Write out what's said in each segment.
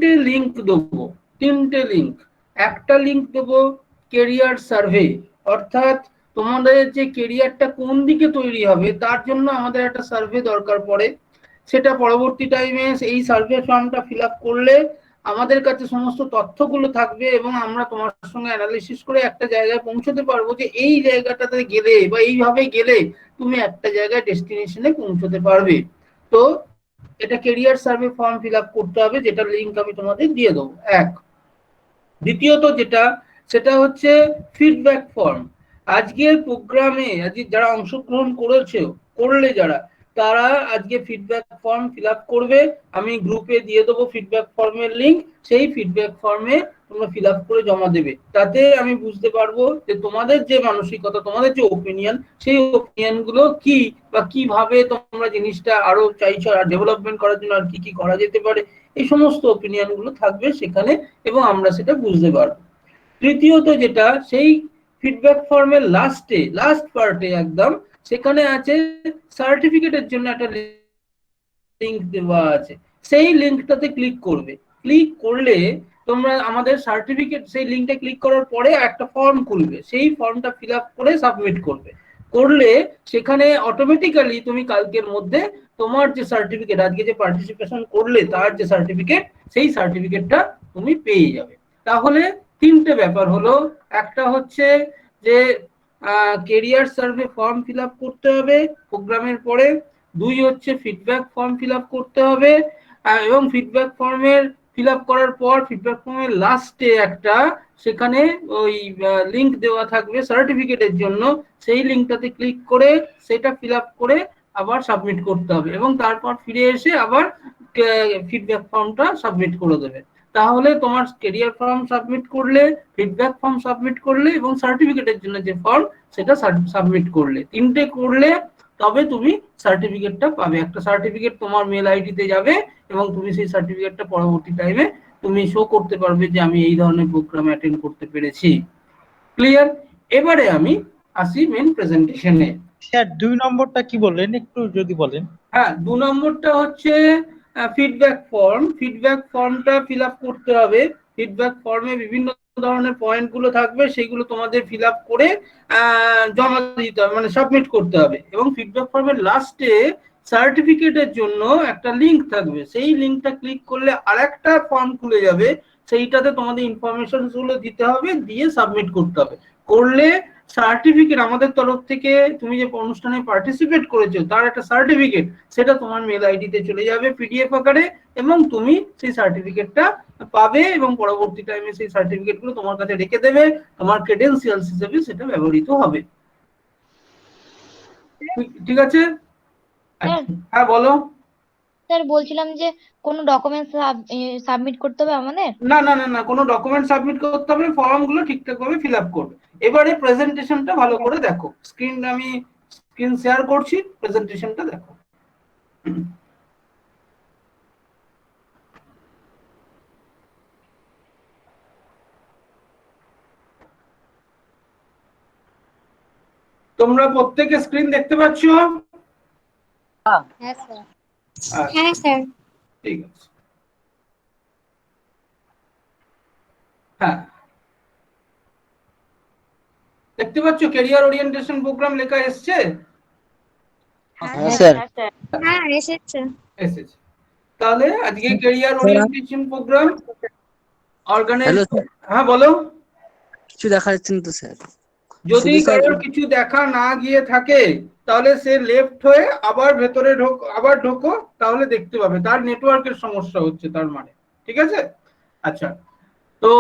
তিনটে লিঙ্ক দেবো, তিনটে লিঙ্ক। একটা লিঙ্ক দেবো কেরিয়ার সার্ভে, অর্থাৎ তোমাদের যে কেরিয়ারটা কোন দিকে তৈরি হবে তার জন্য আমাদের একটা সার্ভে দরকার পড়ে। সেটা পরবর্তী টাইমে এই সার্ভে ফর্মটা ফিল আপ করলে আমাদের কাছে সমস্ত তথ্যগুলো থাকবে এবং আমরা তোমার সঙ্গে অ্যানালিসিস করে একটা জায়গায় পৌঁছতে পারবো যে এই জায়গাটাতে গেলে বা এইভাবে গেলে তুমি একটা জায়গায় ডেস্টিনেশনে পৌঁছতে পারবে। তো এটা career survey form fill up করতে হবে, যেটা লিঙ্ক আমি তোমাদের দিয়ে দেবো। এক। দ্বিতীয়ত যেটা, সেটা হচ্ছে ফিডব্যাক ফর্ম। আজকের প্রোগ্রামে আজকে যারা অংশগ্রহণ করলে যারা, তারা আজকে ফিডব্যাক ফর্ম ফিল আপ করবে। আমি গ্রুপে দিয়ে দেবো ফিডব্যাক ফর্মের লিঙ্ক, সেই ফিডব্যাক ফর্মে তোমরা ফিল আপ করে জমা দেবে। তাতে আমি বুঝতে পারবো যে তোমাদের যে মানসিকতা, তোমাদের যে ওপিনিয়ন, সেই ওপিনিয়ন গুলো কি বা কিভাবে তোমরা জিনিসটা আরো চাইছো আর ডেভেলপমেন্ট করার জন্য আর কি কি করা যেতে পারে, এই সমস্ত ওপিনিয়ন গুলো থাকবে সেখানে এবং আমরা সেটা বুঝতে পারবো। তৃতীয়ত যেটা, সেই ফিডব্যাক ফর্মের লাস্ট পার্টে একদম সেখানে আছে সার্টিফিকেটের জন্য একটা লিঙ্ক দেওয়া আছে। সেই লিঙ্কটাতে ক্লিক করবে। ক্লিক করলে তোমরা আমাদের সার্টিফিকেট, সেই লিঙ্কটা ক্লিক করার পরে একটা ফর্ম খুলবে, সেই ফর্মটা ফিল আপ করে সাবমিট করলে সেখানে অটোমেটিক্যালি তুমি কালকের মধ্যে তোমার যে সার্টিফিকেট, আজকে যে পার্টিসিপেশন করলে তার যে সার্টিফিকেট, সেই সার্টিফিকেটটা তুমি পেয়ে যাবে। তাহলে তিনটে ব্যাপার হলো, একটা হচ্ছে যে career survey form fill up করতে হবে প্রোগ্রামের পরে, দুই হচ্ছে ফিডব্যাক ফর্ম ফিল আপ করতে হবে, এবং ফিডব্যাক ফর্মের ফিল আপ করার পর ফিডব্যাক ফর্মের লাস্টে একটা সেখানে ওই লিঙ্ক দেওয়া থাকবে সার্টিফিকেটের জন্য, সেই লিঙ্কটাতে ক্লিক করে সেটা ফিল আপ করে আবার সাবমিট করতে হবে এবং তারপর ফিরে এসে আবার ফিডব্যাক ফর্মটা সাবমিট করে দেবে। তাহলে তোমার কেরিয়ার ফর্ম সাবমিট করলে, ফিডব্যাক ফর্ম সাবমিট করলে এবং সার্টিফিকেটের জন্য যে ফর্ম সেটা সাবমিট করলে, তিনটে করলে তবে তুমি সার্টিফিকেটটা পাবে। একটা সার্টিফিকেট তোমার মেল আইডিতে যাবে এবং তুমি সেই সার্টিফিকেটটা পরবর্তী টাইমে তুমি শো করতে পারবে যে আমি এই ধরনের প্রোগ্রাম অ্যাটেন্ড করতে পেরেছি। ক্লিয়ার? এবারে আমি আসি মেন প্রেজেন্টেশনে। স্যার 2 নম্বরটা কি বললেন একটু যদি বলেন। হ্যাঁ, 2 নম্বরটা হচ্ছে ফিডব্যাক ফর্ম। ফিডব্যাক ফর্মটা ফিল আপ করতে হবে। ফিডব্যাক ফর্মে বিভিন্ন ধরনের পয়েন্টগুলো থাকবে, সেগুলো তোমাদের ফিল আপ করে জমা দিতে হবে, মানে সাবমিট করতে হবে। এবং ফিডব্যাক ফর্মের লাস্টে সার্টিফিকেটের জন্য একটা লিঙ্ক থাকবে, সেই লিঙ্কটা ক্লিক করলে আরেকটা ফর্ম খুলে যাবে, সেইটাতে তোমাদের ইনফরমেশন গুলো দিতে হবে, দিয়ে সাবমিট করতে হবে। করলে সার্টিফিকেট আমাদের তরফ থেকে, তুমি যে অনুষ্ঠানে পার্টিসিপেট করেছো তার একটা সার্টিফিকেট, সেটা তোমার মেল আইডিতে চলে যাবে পিডিএফ আকারে এবং তুমি সেই সার্টিফিকেটটা পাবে এবং পরবর্তী টাইমে সেই সার্টিফিকেটগুলো তোমার কাছে রেখে দেবে, তোমার ক্রেডেনশিয়ালস হিসেবে সেটা ব্যবহৃত হবে। ঠিক আছে? হ্যাঁ বলো। স্যার বলছিলাম যে কোন ডকুমেন্ট সাবমিট করতে হবে আমাদের? না না না না, কোনো ডকুমেন্ট সাবমিট করতে হবে না, ফর্মগুলো ঠিকঠাক ভাবে ফিল আপ করবে। এবারে প্রেজেন্টেশনটা ভালো করে দেখো। আমি স্ক্রিন শেয়ার করছি, প্রেজেন্টেশনটা দেখো। তোমরা প্রত্যেকে স্ক্রিন দেখতে পাচ্ছ? হ্যাঁ স্যার। হ্যাঁ স্যার। ঠিক আছে। হ্যাঁ, দেখতে পাচ্ছ ক্যারিয়ার ওরিয়েন্টেশন প্রোগ্রাম লেখা এসছে? হ্যাঁ স্যার। হ্যাঁ এসেছে। এসেছে। তাহলে আজকে ক্যারিয়ার ওরিয়েন্টেশন প্রোগ্রাম অর্গানাইজ। হ্যাঁ বলো। কিছু দেখা যাচ্ছে না তো স্যার। যদি কারোর কিছু দেখা না গিয়ে থাকে তাহলে সে লেফট হয়ে আবার ভেতরে আবার ঢোকো, তাহলে দেখতে পাবে। তার নেটওয়ার্কের সমস্যা হচ্ছে তার মানে। ঠিক আছে? আচ্ছা, তো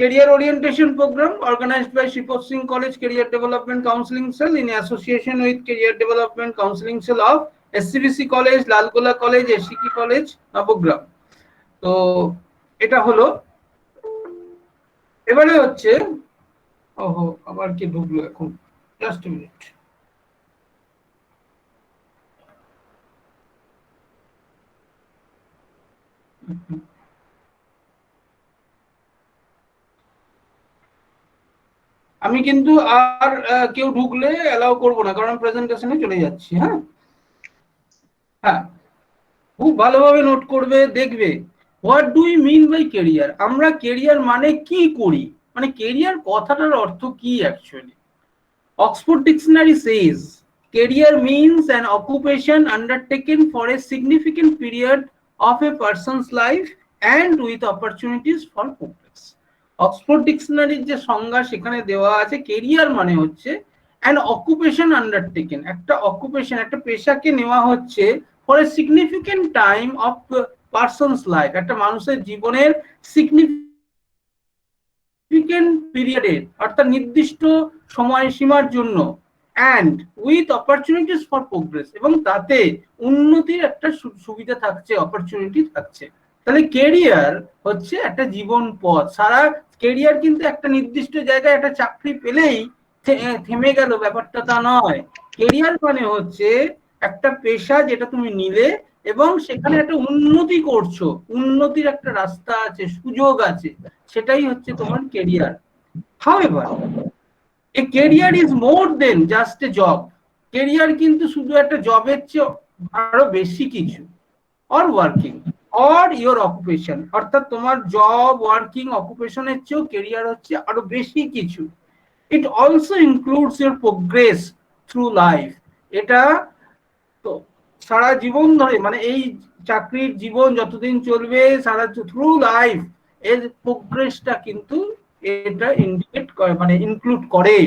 career orientation program organized by Shipot Singh College Career Development Counseling Cell in association with Career Development Counseling Cell of SCBC College, Lalgola College, SCK College, Nabogram। তো এটা হলো। এবারে হচ্ছে, ওহো আবার কি ঢুকলো এখন, জাস্ট মিনিট। আমি কিন্তু আর কেউ ঢুকলে অ্যালাউ করব না, কারণ প্রেজেন্টেশনে চলে যাচ্ছি। হ্যাঁ হ্যাঁ, খুব ভালোভাবে নোট করবে, দেখবে what do you mean by career? আমরা কেরিয়ার মানে কি করি, মানে কেরিয়ার কথাটার অর্থ কি actually? Oxford Dictionary says career means an occupation undertaken for a significant period of a person's life and with opportunities for progress. Oxford Dictionary যে সংজ্ঞা সেখানে দেওয়া আছে, কেরিয়ার মানে হচ্ছে an occupation undertaken, একটা অকুপেশন, একটা পেশাকে নেওয়া হচ্ছে for a significant time of person's life, একটা মানুষের জীবনের significant পিরিয়ডের অর্থাৎ নির্দিষ্ট সময়সীমার জন্য, and with opportunities for progress, এবং তাতে উন্নতির একটা সুবিধা থাকছে, অপরচুনিটি থাকছে। তাহলে কেরিয়ার হচ্ছে একটা জীবন পথ। সারা কেরিয়ার কিন্তু একটা নির্দিষ্ট জায়গায় একটা চাকরি পেলেই থেমে গেল ব্যাপারটা তা নয়। কেরিয়ার মানে হচ্ছে একটা পেশা যেটা তুমি নিলে এবং সেখানে একটা উন্নতি করছো, উন্নতির একটা রাস্তা আছে, সুযোগ আছে, সেটাই হচ্ছে তোমার career. However, a career is more than just a job. Career কিন্তু শুধু একটা জবের চেয়ে আরো বেশি কিছু। or working or your occupation, অর্থাৎ তোমার জব, ওয়ার্কিং, অকুপেশনের চেয়েও কেরিয়ার হচ্ছে আরো বেশি কিছু। It also includes your progress through life. এটা তো সারা জীবন ধরে, মানে এই চাকরির জীবন যতদিন চলবে, সারা থ্রু লাইফ এর প্রোগ্রেসটা কিন্তু এটা ইন্ডিকেট করে, মানে ইনক্লুড করে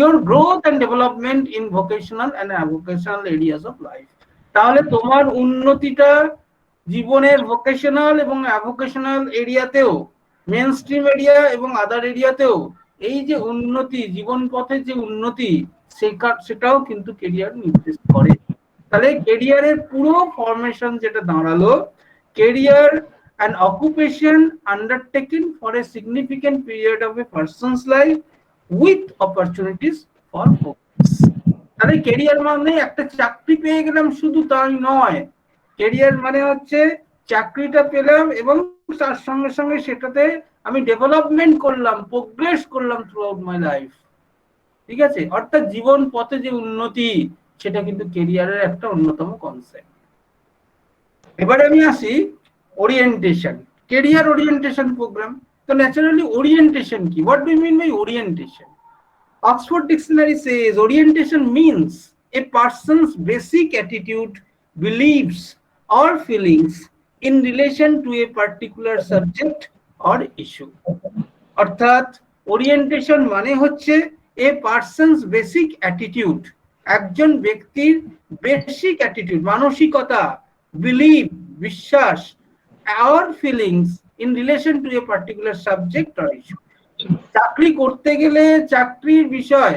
your growth and development in vocational and avocational areas of life. তাহলে তোমার উন্নতিটা জীবনের ভোকেশনাল এবং অ্যাভোকেশনাল এরিয়াতেও, মেন স্ট্রিম এরিয়া এবং আদার এরিয়াতেও এই যে উন্নতি, জীবন পথের যে উন্নতি, সেটাও কিন্তু কেরিয়ার নির্দেশ করে। তাহলে কেরিয়ারের পুরো ফরমেশন যেটা দাঁড়ালো, career an occupation undertaken for a significant period of a person's life with opportunities for progress. তাহলে কেরিয়ার মানে একটা চাকরি পেয়ে গেলাম শুধু তাই নয়, কেরিয়ার মানে হচ্ছে চাকরিটা পেলাম এবং তার সঙ্গে সঙ্গে সেটাতে আমি ডেভেলপমেন্ট করলাম, প্রোগ্রেস করলাম থ্রু আউট মাই লাইফ। ঠিক আছে, অর্থাৎ জীবন পথে যে উন্নতি, সেটা কিন্তু কেরিয়ারের একটা অন্যতম কনসেপ্ট। এবারে আমি আসি ওরিয়েন্টেশন, কেরিয়ার ওরিয়েন্টেশন প্রোগ্রাম। তো ন্যাচারালি ওরিয়েন্টেশন কি? What do you mean by orientation? Oxford Dictionary says orientation means a person's basic attitude, beliefs or feelings in relation to a particular subject or issue. অর্থাৎ orientation মানে হচ্ছে a person's basic attitude, একজন ব্যক্তির basic attitude, মানসিকতা, believe, বিশ্বাস, or feelings in relation to a particular subject or issue. চাকরি করতে গেলে চাকরির বিষয়,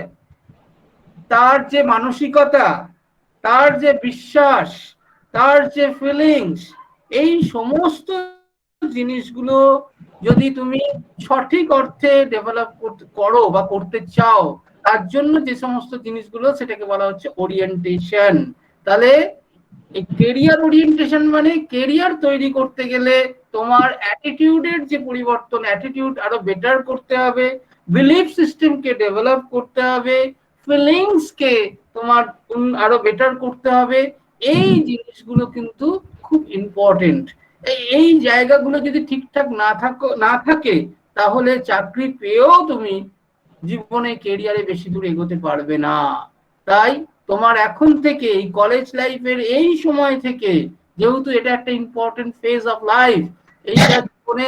তার যে মানসিকতা, তার যে বিশ্বাস, তার যে ফিলিংস, এই সমস্ত জিনিসগুলো যদি তুমি সঠিক অর্থে ডেভেলপ করো বা করতে চাও, তার জন্য যে সমস্ত জিনিসগুলো, সেটাকে বলা হচ্ছে ওরিয়েন্টেশন। তাহলে এই কেরিয়ার ওরিয়েন্টেশন মানে কেরিয়ার তৈরি করতে গেলে তোমার অ্যাটিটিউডের যে পরিবর্তন, অ্যাটিটিউড আরো বেটার করতে হবে, বিলিফ সিস্টেমকে ডেভেলপ করতে হবে, ফিলিংসকে তোমার আরো বেটার করতে হবে। এই জিনিসগুলো কিন্তু খুব ইম্পর্টেন্ট। এই জায়গাগুলো যদি ঠিকঠাক না থাকে তাহলে চাকরি পেয়েও তুমি জীবনে কেরিয়ারে বেশি দূর এগোতে পারবে না। তাই তোমার এখন থেকে এই কলেজ লাইফের এই সময় থেকে, যেহেতু এটা একটা ইম্পর্টেন্ট ফেজ অফ লাইফ, এইটা জীবনে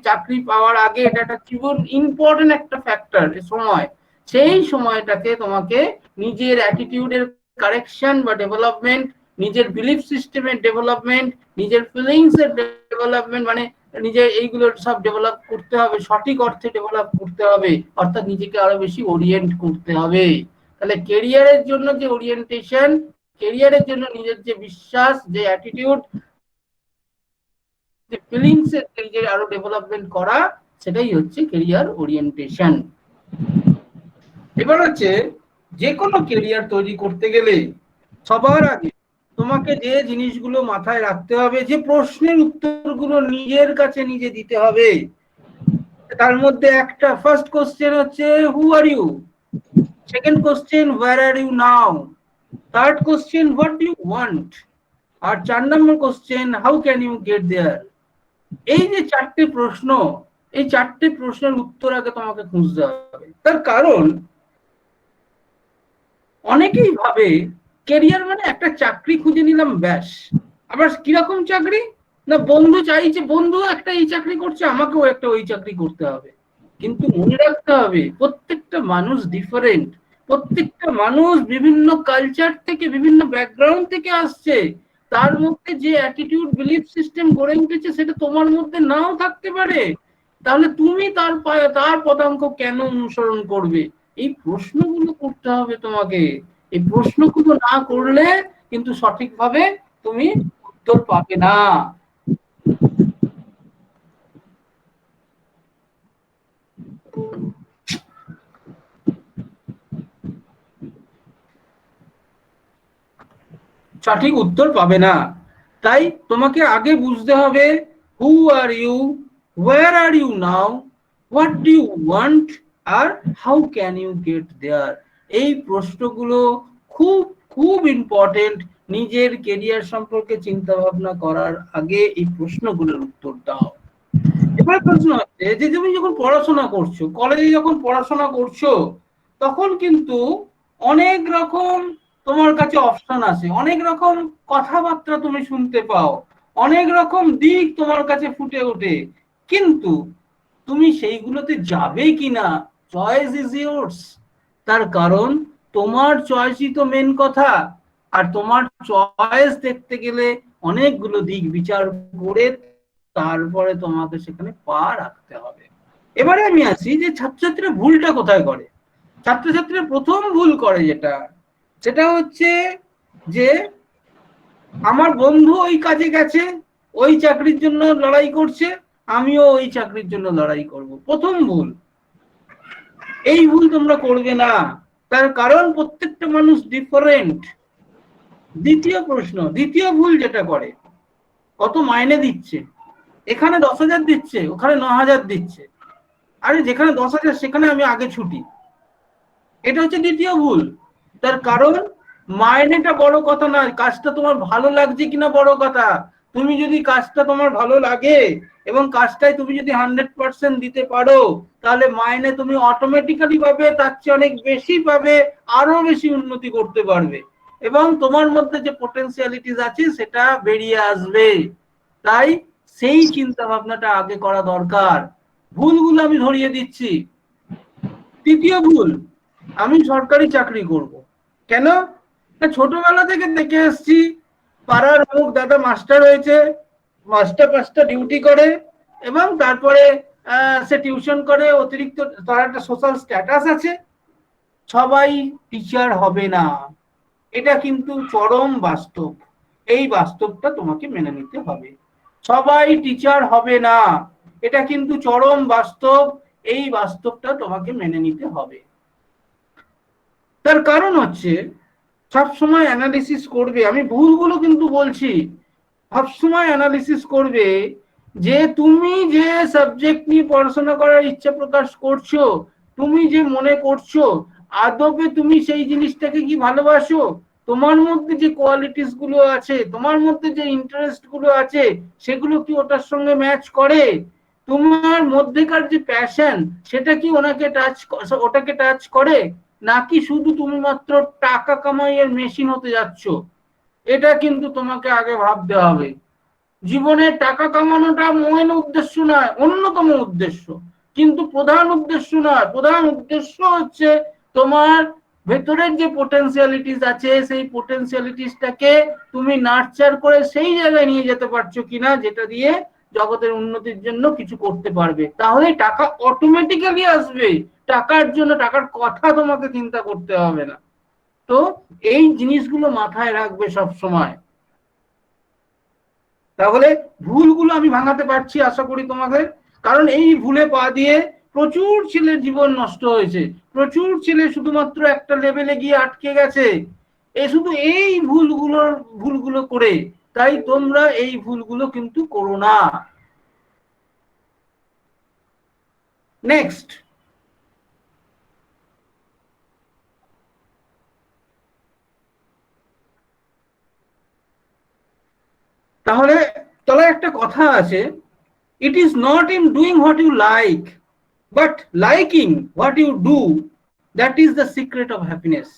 চাকরি পাওয়ার আগে এটা একটা জীবন ইম্পর্টেন্ট একটা ফ্যাক্টর সময়, সেই সময়টাকে তোমাকে নিজের অ্যাটিটিউডের কারেকশন বা ডেভেলপমেন্ট, নিজের বিলিফ সিস্টেমের ডেভেলপমেন্ট, নিজের ফিলিংস এর ডেভেলপমেন্ট, মানে নিজের এইগুলো সব ডেভেলপ করতে হবে, সঠিক অর্থে ডেভেলপ করতে হবে, অর্থাৎ নিজেকে আরো বেশি ওরিয়েন্ট করতে হবে। তাহলে কেরিয়ারের জন্য যে ওরিয়েন্টেশন, কেরিয়ারের জন্য নিজের যে বিশ্বাস, যে অ্যাটিটিউড, যে ফিলিংস এর যে আরো ডেভেলপমেন্ট করা, সেটাই হচ্ছে কেরিয়ার ওরিয়েন্টেশন। এবার হচ্ছে যে কোনো কেরিয়ার তৈরি করতে গেলে সবার আগে তোমাকে যে জিনিসগুলো মাথায় রাখতে হবে, যে প্রশ্নের উত্তরগুলো নিজের কাছে নিজে দিতে হবে, তার মধ্যে একটা ফার্স্ট কোশ্চেন হচ্ছে who are you, second question where are you now, third question what do you want, আর 4 নম্বর question how can you get there. এই যে চারটে প্রশ্ন, এই চারটে প্রশ্নের উত্তর আগে তোমাকে খুঁজতে হবে। তার কারণ অনেকেই ভাবে কেরিয়ার মানে একটা চাকরি খুঁজে নিলাম ব্যাস। আবার কিরকম চাকরি না, বন্ধু চাইছে, বন্ধু একটা এই চাকরি করছে, আমাকেও একটা ওই চাকরি করতে হবে। কিন্তু মনে রাখতে হবে প্রত্যেকটা মানুষ ডিফারেন্ট, প্রত্যেকটা মানুষ বিভিন্ন কালচার থেকে, বিভিন্ন ব্যাকগ্রাউন্ড থেকে আসছে। তার মধ্যে যে অ্যাটিটিউড বিলিফ সিস্টেম গড়ে উঠেছে সেটা তোমার মধ্যে নাও থাকতে পারে। তাহলে তুমি তার পদাঙ্ক কেন অনুসরণ করবে? এই প্রশ্নগুলো করতে হবে তোমাকে। এই প্রশ্নগুলো না করলে কিন্তু সঠিকভাবে তুমি উত্তর পাবে না। সঠিক উত্তর পাবে না। তাই তোমাকে আগে বুঝতে হবে who are you, where are you now, what do you want, আর how can you get there. এই প্রশ্নগুলো খুব খুব ইম্পর্টেন্ট। নিজের কেরিয়ার সম্পর্কে চিন্তা ভাবনা করার আগে এই প্রশ্নগুলোর উত্তর দাও। এবার প্রশ্ন হচ্ছে যে তুমি যখন পড়াশোনা করছো, কলেজে যখন পড়াশোনা করছো, তখন কিন্তু অনেক রকম তোমার কাছে অপশন আছে, অনেক রকম কথাবার্তা তুমি শুনতে পাও, অনেক রকম দিক তোমার কাছে ফুটে ওঠে। কিন্তু তুমি সেইগুলোতে যাবে কিনা, চয়েস ইজ ইয়োর্স। তার কারণ তোমার চয়েসই তো মেন কথা। আর তোমার চয়েস দেখতে গেলে অনেকগুলো দিক বিচার করে তারপরে তোমাকে সেখানে পা রাখতে হবে। এবারে আমি আসি যে ছাত্রছাত্রীরা ভুলটা কোথায় করে। ছাত্রছাত্রীরা প্রথম ভুল করে যেটা, সেটা হচ্ছে যে আমার বন্ধু ওই কাজে গেছে, ওই চাকরির জন্য লড়াই করছে, আমিও ওই চাকরির জন্য লড়াই করব। প্রথম ভুল। এই ভুল তোমরা করবে না, তার কারণ প্রত্যেকটা মানুষ ডিফারেন্ট। দ্বিতীয় ভুল যেটা করে, কত মাইনে দিচ্ছে, এখানে 10,000 দিচ্ছে, ওখানে 9,000 দিচ্ছে, আরে যেখানে 10,000 সেখানে আমি আগে ছুটি। এটা হচ্ছে দ্বিতীয় ভুল। তার কারণ মাইনেটা বড় কথা নয়, কাজটা তোমার ভালো লাগছে কিনা বড় কথা। তুমি যদি কাজটা তোমার ভালো লাগে এবং কাজটাই তুমি যদি 100% দিতে পারো, তাহলে মাইনে তুমি অটোমেটিক্যালি পাবে, তার চেয়ে অনেক বেশি পাবে, আরো বেশি উন্নতি করতে পারবে এবং তোমার মধ্যে যে পোটেনশিয়ালিটিস আছে সেটা বেরিয়ে আসবে। তাই সেই চিন্তা ভাবনাটা আগে করা দরকার। ভুলগুলো আমি ধরিয়ে দিচ্ছি। তৃতীয় ভুল, আমি সরকারি চাকরি করব। কেন? ছোটবেলা থেকে দেখে এসছি পাড়ার অমুক দাদা মাস্টার হয়েছে, মাস্টার পাঁচটা ডিউটি করে এবং তারপরে সে টিউশন করে, অতিরিক্ত তার একটা সোশ্যাল স্ট্যাটাস আছে। সবাই টিচার হবে না, এটা কিন্তু চরম বাস্তব। এই বাস্তবটা তোমাকে মেনে নিতে হবে। সবাই টিচার হবে না, এটা কিন্তু চরম বাস্তব। এই বাস্তবটা তোমাকে মেনে নিতে হবে। তার কারণ হচ্ছে সবসময় অ্যানালিসিস করবে, আমি ভুলগুলো কিন্তু বলছি, সবসময় অ্যানালিসিস করবে যে তুমি যে সাবজেক্ট নিয়ে পড়াশোনা করার ইচ্ছা প্রকাশ করছো, তুমি যে মনে করছো, আদপে তুমি সেই জিনিসটাকে কি ভালোবাসো? তোমার মধ্যে যে কোয়ালিটিস গুলো আছে, তোমার মধ্যে যে ইন্টারেস্ট গুলো আছে, সেগুলো কি ওটার সঙ্গে ম্যাচ করে? তোমার মধ্যেকার যে প্যাশন, সেটা কি ওটাকে টাচ করে, নাকি শুধু তুমি মাত্র টাকা কামাইয়ের মেশিন হতে যাচ্ছ? এটা কিন্তু তোমাকে আগে ভাবতে হবে। জীবনে টাকা কামানোটা মেন উদ্দেশ্য নয়, অন্যতম উদ্দেশ্য, কিন্তু প্রধান উদ্দেশ্য নয়। প্রধান উদ্দেশ্য হচ্ছে তোমার ভেতরের যে পোটেনশিয়ালিটিস আছে, সেই পোটেনশিয়ালিটিসটাকে তুমি নার্চার করে সেই জায়গায় নিয়ে যেতে পারছো কিনা, যেটা দিয়ে জগতের উন্নতির জন্য কিছু করতে পারবে। তাহলে টাকা অটোমেটিক্যালি আসবে। টাকার জন্য, টাকার কথা তোমাকে চিন্তা করতে হবে না। তো এই জিনিসগুলো মাথায় রাখবে সব সময়। তাহলে ভুলগুলো আমি ভাঙাতে পারছি আশা করি তোমাদের। কারণ এই ভুলে পা দিয়ে প্রচুর ছেলের জীবন নষ্ট হয়েছে, প্রচুর ছেলে শুধুমাত্র একটা লেভেলে গিয়ে আটকে গেছে শুধু এই ভুলগুলো করে। তাই তোমরা এই ভুলগুলো কিন্তু করো না। নেক্সট, তাহলে একটা কথা আছে It is not in doing what you like, but liking what you do. That is the secret of happiness.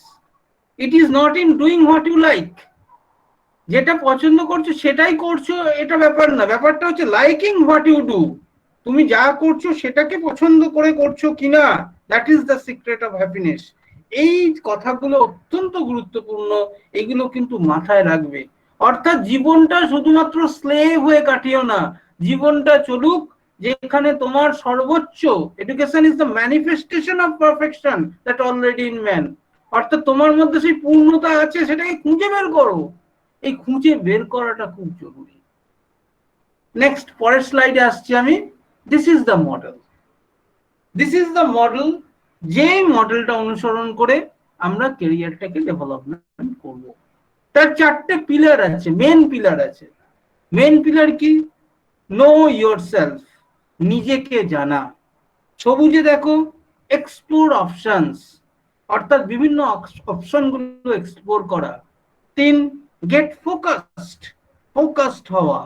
It is not in doing what you like. যেটা পছন্দ করছো সেটাই করছো, এটা ব্যাপার না। ব্যাপারটা হচ্ছে লাইকিং হোয়াট ইউ ডু। তুমি যা করছো সেটাকে পছন্দ করে করছো কিনা, that is the secret of happiness. এই কথাগুলো অত্যন্ত গুরুত্বপূর্ণ, এগুলো কিন্তু মাথায় রাখবে। অর্থাৎ জীবনটা শুধুমাত্র স্লেভ হয়ে কাটিও না, জীবনটা চলুক যেখানে তোমার সর্বোচ্চ। Education is the manifestation of perfection that already in man. অর্থাৎ তোমার মধ্যে সেই পূর্ণতা আছে, সেটাকে খুঁজে বের করো। এই খুঁজে বের করাটা খুব জরুরি। নেক্সট, পরের স্লাইডে আসছি আমি। This is the model. This is the model, যে মডেলটা অনুসরণ করে আমরা ক্যারিয়ারটাকে ডেভেলপমেন্ট করব। তার চারটে পিলার আছে, মেন পিলার আছে। মেন পিলার কি? নো ইয়োরসেলফ, নিজেকে জানা। সবুজে দেখো এক্সপ্লোর অপশনস, অর্থাৎ বিভিন্ন অপশনগুলো এক্সপ্লোর করা। 3, গেট ফোকাসড, ফোকাসড হওয়া।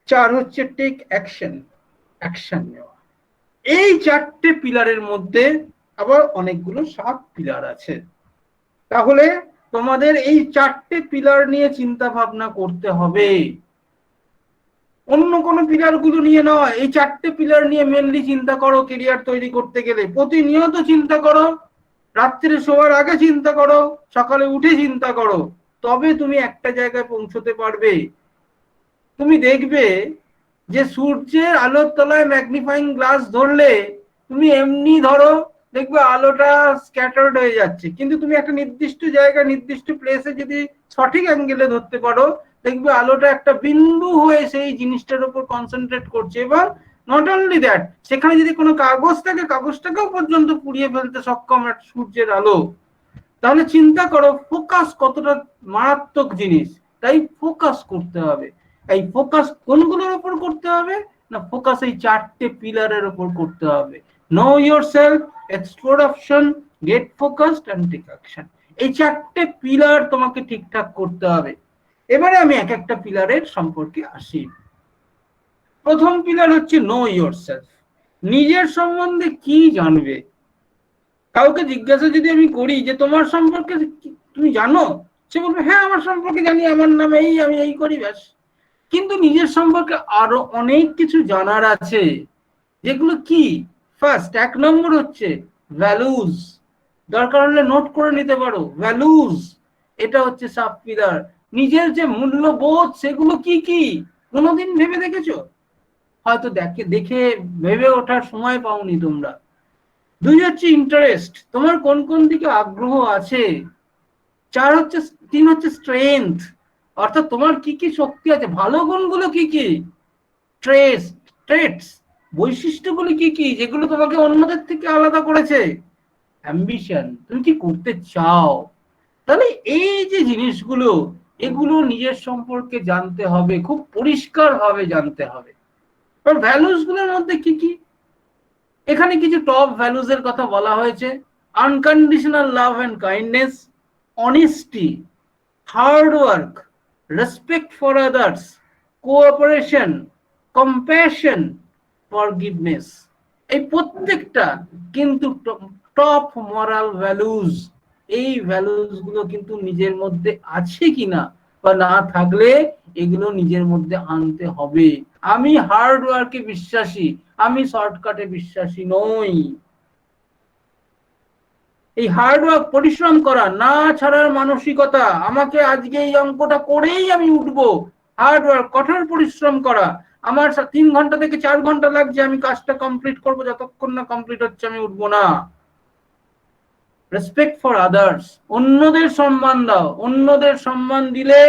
4 হচ্ছে টেক অ্যাকশন, অ্যাকশন নেওয়া। এই চারটে পিলারের মধ্যে আবার অনেকগুলো সাব পিলার আছে। তাহলে তোমাদের এই চারটে পিলার নিয়ে চিন্তা ভাবনা করতে হবে, অন্য কোনো পিলার গুলো নিয়ে নয়। এই চারটে পিলার নিয়ে মেনলি চিন্তা করো। ক্যারিয়ার তৈরি করতে গেলে প্রতিনিয়ত চিন্তা করো, রাত্রে শোয়ার আগে চিন্তা করো, সকালে উঠে চিন্তা করো, তবে তুমি একটা জায়গায় পৌঁছতে পারবে। তুমি দেখবে যে সূর্যের আলোর তলায় ম্যাগনিফাইং গ্লাস ধরলে তুমি এমনি ধরো, দেখবে আলোটা স্ক্যাটার্ড হয়ে যাচ্ছে, কিন্তু তুমি একটা নির্দিষ্ট জায়গা, নির্দিষ্ট প্লেসে যদি সঠিক অ্যাঙ্গেলে ধরতে পারো, দেখবে আলোটা একটা বিন্দু হয়ে সেই জিনিসটার উপর কনসেন্ট্রেট করছে। এবং নট অনলি দ্যাট, সেখানে যদি কোনো কাগজ থাকে, কাগজটাকেও পর্যন্ত পুড়িয়ে ফেলতে সক্ষম একটা সূর্যের আলো। তাহলে চিন্তা করো ফোকাস কতটা মারাত্মক জিনিস। তাই ফোকাস করতে হবে। এই ফোকাস কোনগুলোর উপর করতে হবে না? ফোকাস এই চারটে পিলারের উপর করতে হবে। Know yourself, explore option, get focused and take action. এই চারটে পিলার তোমাকে ঠিকঠাক করতে হবে। এবারে আমি এক একটা পিলারের সম্পর্কে আসি। প্রথম পিলার হচ্ছে নো ইয়োরসেলফ, নিজের সম্বন্ধে কি জানবে। কাউকে জিজ্ঞাসা যদি আমি করি যে তোমার সম্পর্কে তুমি জানো, সে বলবে হ্যাঁ আমার সম্পর্কে জানি, আমার নাম এই, আমি এই করি, ব্যাস। কিন্তু নিজের সম্পর্কে আরো অনেক কিছু জানার আছে, যেগুলো কি? ফার্স্ট, 1 নম্বর হচ্ছে ভ্যালুজ। দরকার হলে নোট করে নিতে পারো। ভ্যালুজ, এটা হচ্ছে সাব পিলার। নিজের যে মূল্যবোধ, সেগুলো কি কি কোনোদিন ভেবে দেখেছো? হয়তো দেখে ভেবে ওঠার সময় পাওনি তোমরা। 2 হচ্ছে ইন্টারেস্ট, তোমার কোন কোন দিকে আগ্রহ আছে। 3 হচ্ছে স্ট্রেংথ, অর্থাৎ তোমার কি কি শক্তি আছে, ভালো গুণগুলো কি কি, ট্রেটস, বৈশিষ্ট্যগুলো কি কি, যেগুলো তোমাকে অন্যদের থেকে আলাদা করেছে। অ্যাম্বিশন, তুমি কি করতে চাও। তাহলে এই যে জিনিসগুলো, এগুলো নিজের সম্পর্কে জানতে হবে, খুব পরিষ্কার ভাবে জানতে হবে। আর ভ্যালুস গুলোর মধ্যে কি কি, এখানে কিছু টপ ভ্যালুজ এর কথা বলা হয়েছে। Unconditional love and kindness, honesty, hard work, respect for others, cooperation, compassion, forgiveness. এই প্রত্যেকটা কিন্তু টপ মরাল ভ্যালুজ। এই ভ্যালুজ গুলো কিন্তু নিজের মধ্যে আছে কিনা, বা না থাকলে এগুলো নিজের মধ্যে আনতে হবে। আমি হার্ড ওয়ার্কে বিশ্বাসী, আমি শর্টকাটে বিশ্বাসী নই। এই হার্ড ওয়ার্ক, পরিশ্রম করা, না ছাড়ার মানসিকতা, আমাকে আজকে এই অঙ্কটা করেই আমি উঠবো, হার্ড ওয়ার্ক, কঠোর পরিশ্রম করা। আমার 3 ঘন্টা থেকে 4 ঘন্টা লাগছে, আমি কাজটা কমপ্লিট করবো, যতক্ষণ না কমপ্লিট হচ্ছে আমি উঠবো না। রেসপেক্ট ফর আদার্স, অন্যদের সম্মান দাও। অন্যদের সম্মান দিলে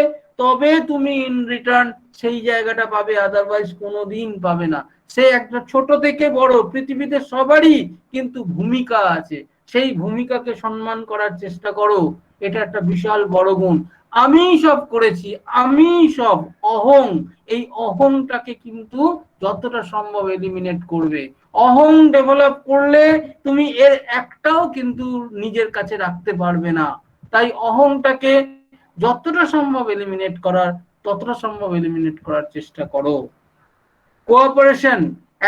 তবে তুমি ইন রিটার্ন সেই জায়গাটা পাবে, আদারওয়াইজ কোনোদিন পাবে না। সে একটা ছোট থেকে বড়, পৃথিবীতে সবারই কিন্তু ভূমিকা আছে, সেই ভূমিকাকে সম্মান করার চেষ্টা করো। এটা একটা বিশাল বড় গুণ। আমি সব করেছি, আমি সব, অহং, এই অহংটাকে কিন্তু যতটা সম্ভব এলিমিনেট করবে। অহং ডেভেলপ করলে তুমি এর একটাও কিন্তু নিজের কাছে রাখতে পারবে না। তাই অহংটাকে যতটা সম্ভব এলিমিনেট করার, ততটা সম্ভব এলিমিনেট করার চেষ্টা করো। কোঅপারেশন,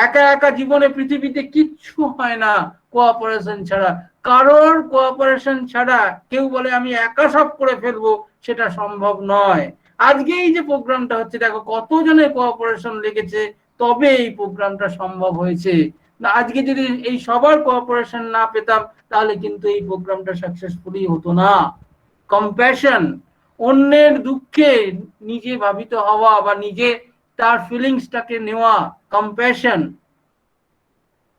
একা একা জীবনে পৃথিবীতে কিচ্ছু হয় না কোঅপারেশন ছাড়া। কারোর কোঅপারেশন ছাড়া কেউ বলে আমি একা সব করে ফেলবো, সেটা সম্ভব নয়। আজকে এই যে প্রোগ্রামটা হচ্ছে, দেখো কতজনের কোঅপারেশন লেগেছে, তবে এই প্রোগ্রামটা সম্ভব হয়েছে। না, আজকে যদি এই সবার কোঅপারেশন না পেতাম, তাহলে কিন্তু এই প্রোগ্রামটা সাকসেসফুলি হতো না। কম্প্যাশন, অন্যের দুঃখে নিজে ভাবিত হওয়া বা নিজে তার ফিলিংসটাকে নেওয়া, কম্প্যাশন।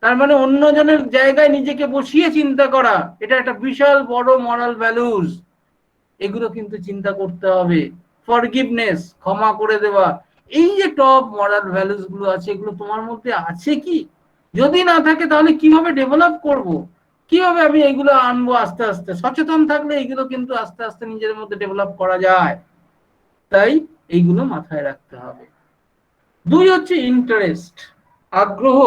তার মানে অন্যজনের জায়গায় নিজেকে বসিয়ে চিন্তা করা, এটা একটা বিশাল বড় মরাল ভ্যালুস। এগুলো কিন্তু চিন্তা করতে হবে। ফরগিভনেস, ক্ষমা করে দেওয়া, এই যে টপ মরাল ভ্যালুস গুলো আছে, এগুলো তোমার মধ্যে আছে কি? যদি না থাকে তাহলে কিভাবে ডেভেলপ করব, কিভাবে আমি এগুলো আনবো আস্তে আস্তে? সচেতন থাকলে এগুলো কিন্তু আস্তে আস্তে নিজের মধ্যে ডেভেলপ করা যায়। তাই এইগুলো মাথায় রাখতে হবে। 2 হচ্ছে ইন্টারেস্ট, আগ্রহ।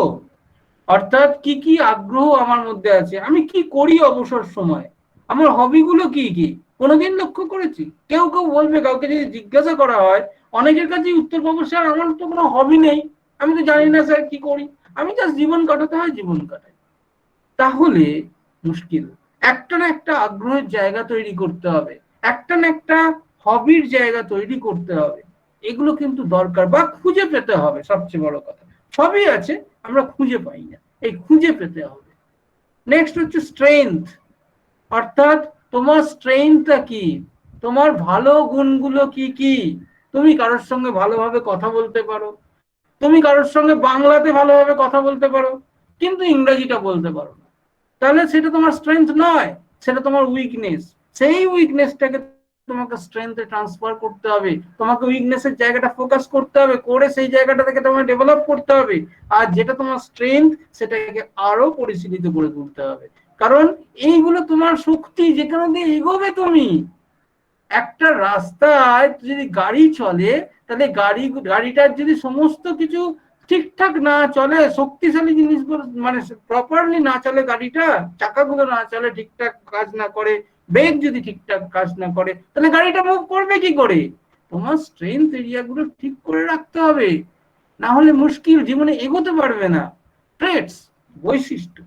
অর্থাৎ কি কি আগ্রহ আমার মধ্যে আছে, আমি কি করি অবসর সময়, আমার হবিগুলো কি কি, কোনোদিন লক্ষ্য করেছি? কেউ কেউ বলবে, কাউকে যদি জিজ্ঞাসা করা হয়, অনেকের কাছে উত্তর পাবো, স্যার আমার তো কোনো হবি নেই, আমি তো জানি না স্যার কি করি, আমি জাস্ট জীবন কাটাতে হয়, জীবন কাটাই। তাহলে মুশকিল। একটা না একটা আগ্রহের জায়গা তৈরি করতে হবে, একটা না একটা হবির জায়গা তৈরি করতে হবে। এগুলো কিন্তু দরকার, বা খুঁজে পেতে হবে। সবচেয়ে বড় কথা, সবই আছে, আমরা খুঁজে পাই না, এই খুঁজে পেতে হবে। নেক্সট হচ্ছে স্ট্রেংথ, অর্থাৎ তোমার স্ট্রেংথটা কি, তোমার ভালো গুণগুলো কি কি। তুমি কারোর সঙ্গে ভালোভাবে কথা বলতে পারো, তুমি কারোর সঙ্গে বাংলাতে ভালোভাবে কথা বলতে পারো, কিন্তু ইংরেজিটা বলতে পারো না, তাহলে সেটা তোমার স্ট্রেংথ নয়, সেটা তোমার উইকনেস। সেই উইকনেসটাকে তোমাকে স্ট্রেংথে ট্রান্সফার করতে হবে, তোমাকে উইকনেসের জায়গাটা ফোকাস করতে হবে, করে সেই জায়গাটা থেকে তোমাকে ডেভেলপ করতে হবে। আর যেটা তোমার স্ট্রেংথ, সেটাকে আরো পরিশীলিত করে তুলতে হবে। কারণ এইগুলো তোমার শক্তি, যেখানে দিয়ে এগোবে তুমি। একটা রাস্তায় যদি গাড়ি চলে, তাহলে গাড়িটার যদি সমস্ত কিছু ঠিকঠাক না চলে, শক্তিশালী জিনিসগুলো মানে প্রপারলি না চলে, গাড়িটা চাকাগুলো না চলে, ঠিকঠাক কাজ না করে, ব্রেক যদি ঠিকঠাক কাজ না করে, তাহলে গাড়িটা মুভ করবে কি করে? তোমার স্ট্রেংথ এরিয়াগুলো ঠিক করে রাখতে হবে, না হলে মুশকিল, জীবনে এগোতে পারবে না। ট্রেটস, বৈশিষ্ট্য,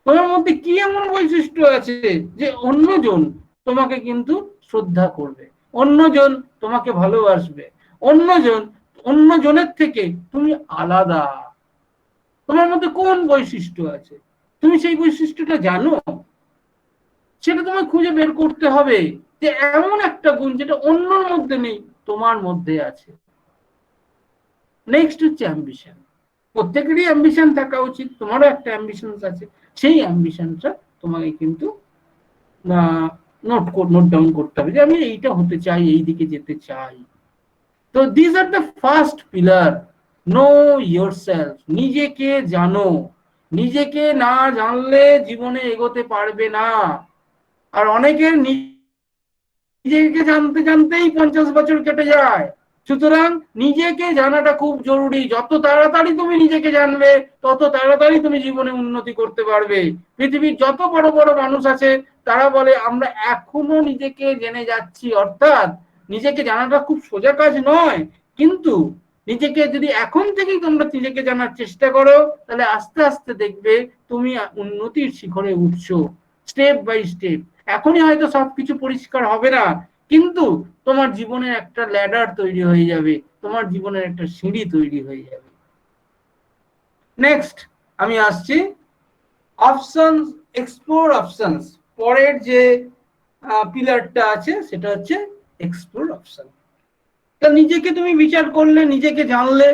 তোমার মধ্যে কি এমন বৈশিষ্ট্য আছে যে অন্যজন তোমাকে কিন্তু শ্রদ্ধা করবে, অন্যজন তোমাকে ভালোবাসবে, অন্যজনের থেকে তুমি আলাদা। তোমার মধ্যে কোন বৈশিষ্ট্য আছে, তুমি সেই বৈশিষ্ট্যটা জানো? সেটা তোমায় খুঁজে বের করতে হবে, যে এমন একটা গুণ যেটা অন্যর মধ্যে নেই, তোমার মধ্যে আছে। নেক্সট হচ্ছে অ্যাম্বিশন। প্রত্যেকেরই অ্যাম্বিশন থাকা উচিত, তোমারও একটা অ্যাম্বিশন আছে। সেই অ্যাম্বিশনটা তোমাকে কিন্তু নোট ডাউন করতে হবে, যে আমি এইটা হতে চাই, এই দিকে যেতে চাই। তো this are the first pillar. Know yourself, নিজেকে জানো। নিজেকে না জানলে জীবনে এগোতে পারবে না। আর অনেকের নিজেকে জানতে জানতেই 50 বছর কেটে যায়। সুতরাং নিজেকে জানাটা খুব জরুরি। যত তাড়াতাড়ি তুমি নিজেকে জানবে, তত তাড়াতাড়ি তুমি জীবনে উন্নতি করতে পারবে। পৃথিবীর যত বড় বড় মানুষ আছে, তারা বলে আমরা এখনো নিজেকে জেনে যাচ্ছি। অর্থাৎ নিজেকে জানাটা খুব সোজা কাজ নয়, কিন্তু নিজেকে যদি এখন থেকেই তোমরা নিজেকে জানার চেষ্টা করো, তাহলে আস্তে আস্তে দেখবে তুমি উন্নতির শিখরে উঠছো, স্টেপ বাই স্টেপ। এখনই হয়তো সবকিছু পরিষ্কার হবে না, কিন্তু তোমার জীবনের একটা ল্যাডার তৈরি হয়ে যাবে, তোমার জীবনের একটা সিঁড়ি তৈরি হয়ে যাবে। নেক্সট আমি আসছি অপশনস, এক্সপ্লোর অপশনস। পরের যে পিলারটা আছে সেটা হচ্ছে এক্সপ্লোর অপশন। তা নিজেকে তুমি বিচার করলে, নিজেকে জানলে,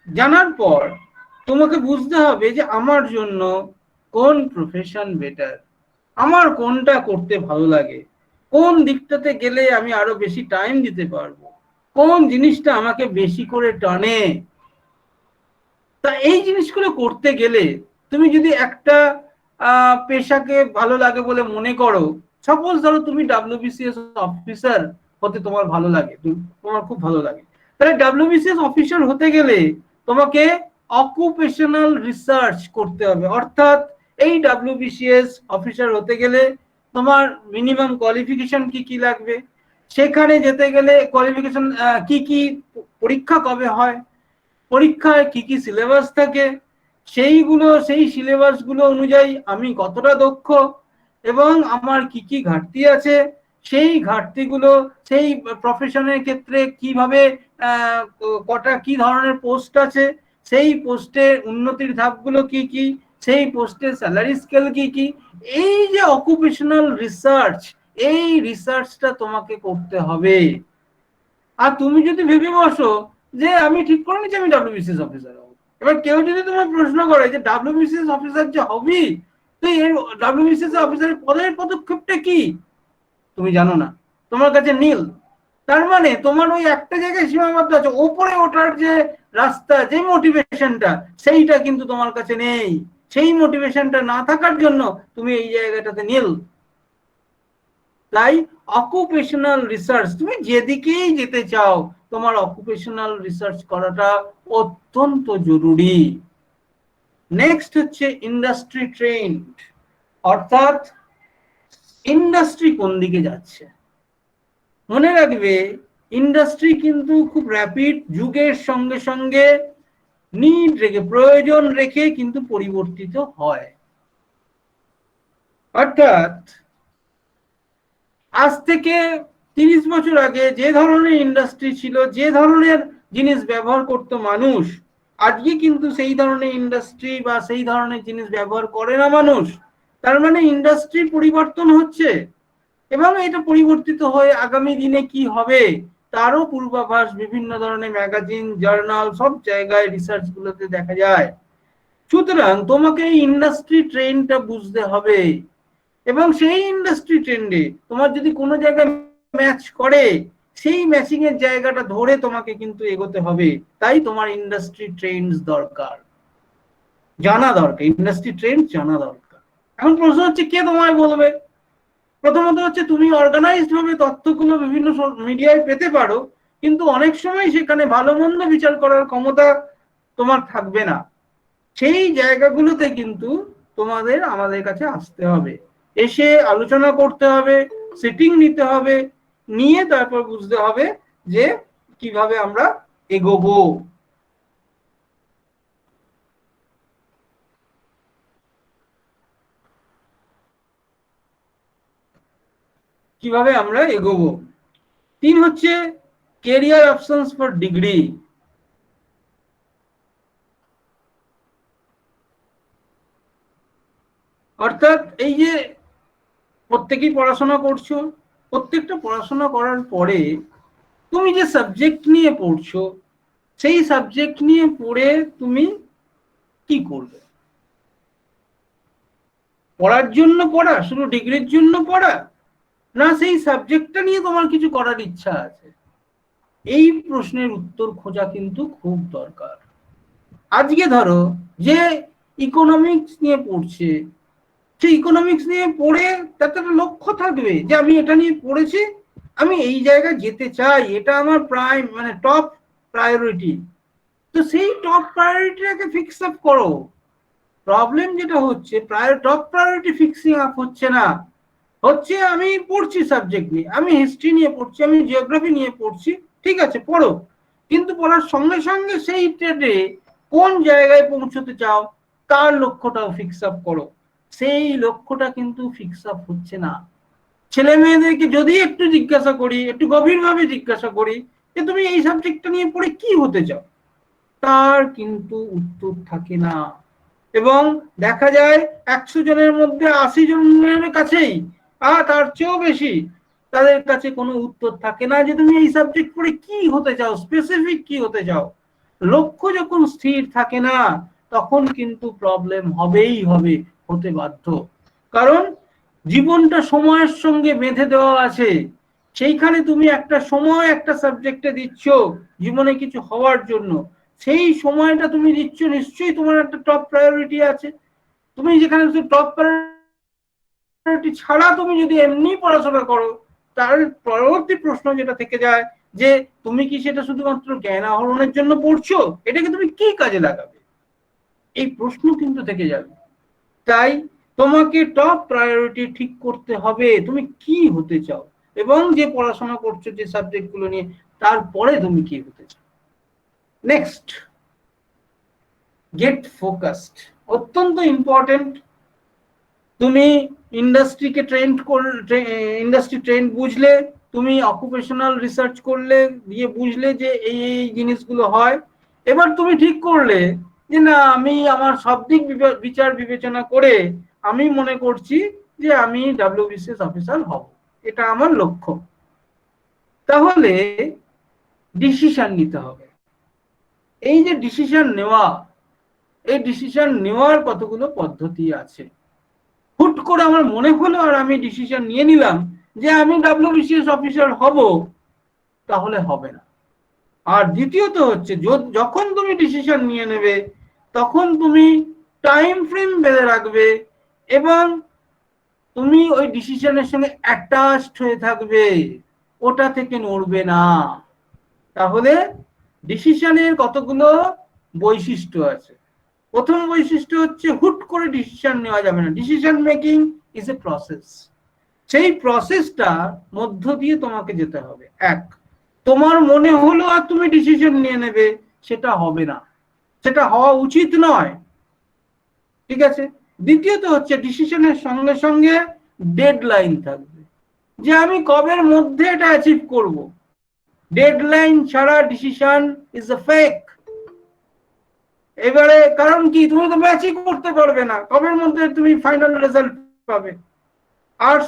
জানার পর তোমাকে বুঝতে হবে যে আমার জন্য কোন প্রফেশন বেটার, আমার কোনটা করতে ভালো লাগে, কোন দিকটাতে গেলে আমি আরো বেশি টাইম দিতে পারবো, কোন জিনিসটা আমাকে বেশি করে টানে। তা এই জিনিসগুলো করতে গেলে তুমি যদি একটা পেশাকে ভালো লাগে বলে মনে করো, সাপোজ ধরো তুমি WBCS অফিসার হতে তোমার ভালো লাগে, তোমার খুব ভালো লাগে, তাহলে WBCS অফিসার হতে গেলে তোমাকে অকুপেশনাল রিসার্চ করতে হবে। অর্থাৎ এই WBCS অফিসার হতে গেলে তোমার মিনিমাম কোয়ালিফিকেশন কি কি লাগবে, সেখানে যেতে গেলে কোয়ালিফিকেশন কি কি, পরীক্ষা কবে হয়, পরীক্ষায় কি কি সিলেবাস থাকে, সেই সিলেবাসগুলো অনুযায়ী আমি কতটা দক্ষ এবং আমার কি কি ঘাটতি আছে, সেই ঘাটতিগুলো সেই প্রফেশনের ক্ষেত্রে কিভাবে কটা কি ধরনের পোস্ট আছে, সেই পোস্টের উন্নতির ধাপগুলো কি কি, সেই পোস্টের স্যালারি স্কেল কি কি, এই যে অকুপেশনাল রিসার্চ, এই রিসার্চটা তোমাকে করতে হবে। আর তুমি যদি ভেবে বসো যে আমি ঠিক করে নিচ্ছি আমি ডাব্লিউবিসিএস অফিসার হবো, এবার কেউ যদি তোমার প্রশ্ন করে যে ডাব্লিউবিসিএস অফিসার যে হবি, তো এই ডাব্লিউবিসিএস অফিসারের পদের পদক্ষেপটা কি তুমি জানো না, তোমার কাছে নীল। তার মানে তোমার ওই একটা জায়গায় সীমাবদ্ধ আছে, ওপরে ওঠার যে রাস্তা, যে মোটিভেশনটা, সেইটা কিন্তু তোমার কাছে নেই। সেই মোটিভেশনটা না থাকার জন্য তুমি এই জায়গাটাতে নীল। তাই অকুপেশনাল রিসার্চ, তুমি যেদিকেই যেতে চাও তোমার অকুপেশনাল রিসার্চ করাটা অত্যন্ত জরুরি। নেক্সট হচ্ছে ইন্ডাস্ট্রি ট্রেন্ড, অর্থাৎ ইন্ডাস্ট্রি কোন দিকে যাচ্ছে। মনে রাখবে ইন্ডাস্ট্রি কিন্তু খুব র্যাপিড, যুগের সঙ্গে সঙ্গে নিড রেখে, প্রয়োজন রেখে কিন্তু পরিবর্তিত হয়। অর্থাৎ আজ থেকে 30 বছর আগে যে ধরনের ইন্ডাস্ট্রি ছিল, যে ধরনের জিনিস ব্যবহার করত মানুষ, আজকে কিন্তু সেই ধরনের ইন্ডাস্ট্রি বা সেই ধরনের জিনিস ব্যবহার করে না মানুষ। তার মানে ইন্ডাস্ট্রি পরিবর্তন হচ্ছে এবং এটা পরিবর্তিত হয়ে আগামী দিনে কি হবে তারও পূর্বাভাস বিভিন্ন ধরনের ম্যাগাজিন, জার্নাল, সব জায়গায় রিসার্চ গুলোতে দেখা যায়। সুতরাং তোমাকে এই ইন্ডাস্ট্রি ট্রেন্ডটা বুঝতে হবে এবং সেই ইন্ডাস্ট্রি ট্রেন্ডে তোমার যদি কোনো জায়গায় ম্যাচ করে, সেই ম্যাচিং এর জায়গাটা ধরে তোমাকে কিন্তু এগোতে হবে। তাই তোমার ইন্ডাস্ট্রি ট্রেন্ডস দরকার, জানা দরকার, ইন্ডাস্ট্রি ট্রেন্ড জানা দরকার। এখন প্রশ্ন হচ্ছে কে তোমায় বলবে? প্রথমত হচ্ছে তুমি অর্গানাইজড ভাবে তথ্যগুলো বিভিন্ন মিডিয়ায় পেতে পারো, কিন্তু অনেক সময় সেখানে ভালো মন্দ বিচার করার ক্ষমতা তোমার থাকবে না। সেই জায়গাগুলোতে কিন্তু তোমাদের আমাদের কাছে আসতে হবে, এসে আলোচনা করতে হবে, সিটিং নিতে হবে, নিয়ে তারপর বুঝতে হবে যে কিভাবে আমরা এগোবো। কিভাবে আমরা এগোবো। 3 হচ্ছে ক্যারিয়ার অপশনস ফর ডিগ্রি। অর্থাৎ এই যে প্রত্যেকেই পড়াশোনা করছো, প্রত্যেকটা পড়াশোনা করার পরে তুমি যে সাবজেক্ট নিয়ে পড়ছো, সেই সাবজেক্ট নিয়ে পড়ে তুমি কি করবে? পড়ার জন্য পড়া, শুধু ডিগ্রির জন্য পড়া, না সেই সাবজেক্টটা নিয়ে তোমার কিছু করার ইচ্ছা আছে? এই প্রশ্নের উত্তর খোঁজা কিন্তু খুব দরকার। আজকে ধরো যে ইকোনমিক্স নিয়ে পড়ছে, সেই ইকোনমিক্স নিয়ে পড়ে তার একটা লক্ষ্য থাকবে যে আমি এটা নিয়ে পড়েছি, আমি এই জায়গায় যেতে চাই, এটা আমার প্রাইম মানে টপ প্রায়োরিটি। তো সেই টপ প্রায়োরিটিটাকে ফিক্স আপ করো। প্রবলেম যেটা হচ্ছে টপ প্রায়োরিটি ফিক্সিং আপ হচ্ছে না, হচ্ছে আমি পড়ছি সাবজেক্ট নিয়ে, আমি হিস্ট্রি নিয়ে পড়ছি, আমি জিওগ্রাফি নিয়ে পড়ছি, ঠিক আছে পড়ো, কিন্তু পড়ার সঙ্গে সঙ্গে সেই ট্রেডে কোন জায়গায় পৌঁছতে চাও তার লক্ষ্যটাও ফিক্স আপ করো। সেই লক্ষ্যটা কিন্তু ফিক্স আপ হচ্ছে না। ছেলে মেয়েদেরকে যদি একটু জিজ্ঞাসা করি, একটু গভীরভাবে জিজ্ঞাসা করি যে তুমি এই সাবজেক্টটা নিয়ে পড়ে কি হতে চাও, তার কিন্তু উত্তর থাকে না। এবং দেখা যায় 100 জনের মধ্যে 80 জনের কাছেই তার চেয়েও বেশি তাদের কাছে কোনো উত্তর থাকে না যে তুমি এই সাবজেক্ট পড়ে কি হতে চাও, স্পেসিফিক কি হতে চাও। লক্ষ্য যখন স্থির থাকে না তখন কিন্তু প্রবলেম হবেই হবে, হতে বাধ্য। কারণ জীবনটা সময়ের সঙ্গে বেঁধে দেওয়া আছে, সেইখানে তুমি একটা সময় একটা সাবজেক্টে দিচ্ছ জীবনে কিছু হওয়ার জন্য, সেই সময়টা তুমি দিচ্ছ, নিশ্চয়ই তোমার একটা টপ প্রায়োরিটি আছে। তুমি যেখানে টপ প্রায়োরিটি ছাড়া তুমি যদি এমনি পড়াশোনা করো, তার পরবর্তী প্রশ্ন যেটা থেকে যায় যে তুমি কি সেটা শুধুমাত্র জ্ঞান আহরণের জন্য পড়ছো, এটাকে তুমি কি কাজে লাগাবে, এই প্রশ্ন কিন্তু থেকে যাবে। তাই তোমাকে টপ প্রায়োরিটি ঠিক করতে হবে, তুমি কি হতে চাও এবং যে পড়াশোনা করছো যে সাবজেক্টগুলো নিয়ে, তারপরে তুমি কি হতে চাও। নেক্সট গেট ফোকাসড, অত্যন্ত ইম্পর্টেন্ট। তুমি ইন্ডাস্ট্রিকে ইন্ডাস্ট্রি ট্রেন্ড বুঝলে, তুমি অকুপেশনাল রিসার্চ করলে, দিয়ে বুঝলে যে এই এই জিনিসগুলো হয়। এবার তুমি ঠিক করলে যে না, আমি আমার সব দিক বিচার বিবেচনা করে আমি মনে করছি যে আমি WBCS অফিসার হব, এটা আমার লক্ষ্য। তাহলে ডিসিশন নিতে হবে। এই যে ডিসিশন নেওয়া, এই ডিসিশন নেওয়ার কতগুলো পদ্ধতি আছে। হুট করে আমার মনে হলো আর আমি ডিসিশন নিয়ে নিলাম যে আমি WBCS অফিসার হব, তাহলে হবে না। আর দ্বিতীয়ত হচ্ছে, যখন তুমি ডিসিশন নিয়ে নেবে তখন তুমি টাইম ফ্রেম বেঁধে রাখবে এবং তুমি ওই ডিসিশনের সঙ্গে অ্যাটাচড হয়ে থাকবে, ওটা থেকে নড়বে না। তাহলে ডিসিশনের কতগুলো বৈশিষ্ট্য আছে। প্রথম বৈশিষ্ট্য হচ্ছে হুট করে ডিসিশন নেওয়া যাবে না। Decision making is a process. সেই প্রসেসটা মধ্য দিয়ে তোমাকে যেতে হবে। এক, তোমার মনে হলো আর তুমি ডিসিশন নিয়ে নেবে, সেটা হবে না, সেটা হওয়া উচিত নয়। ঠিক আছে। দ্বিতীয়ত হচ্ছে, ডিসিশনের সঙ্গে সঙ্গে ডেডলাইন থাকবে, যে আমি কবের মধ্যে এটা অ্যাচিভ করব। ডেডলাইন ছাড়া ডিসিশন ইজ এ ফেক। এবারে কারণ কি, তুমি তো ম্যাচই করতে পারবে না, কবের মধ্যে তুমি ফাইনাল রেজাল্ট পাবে। আর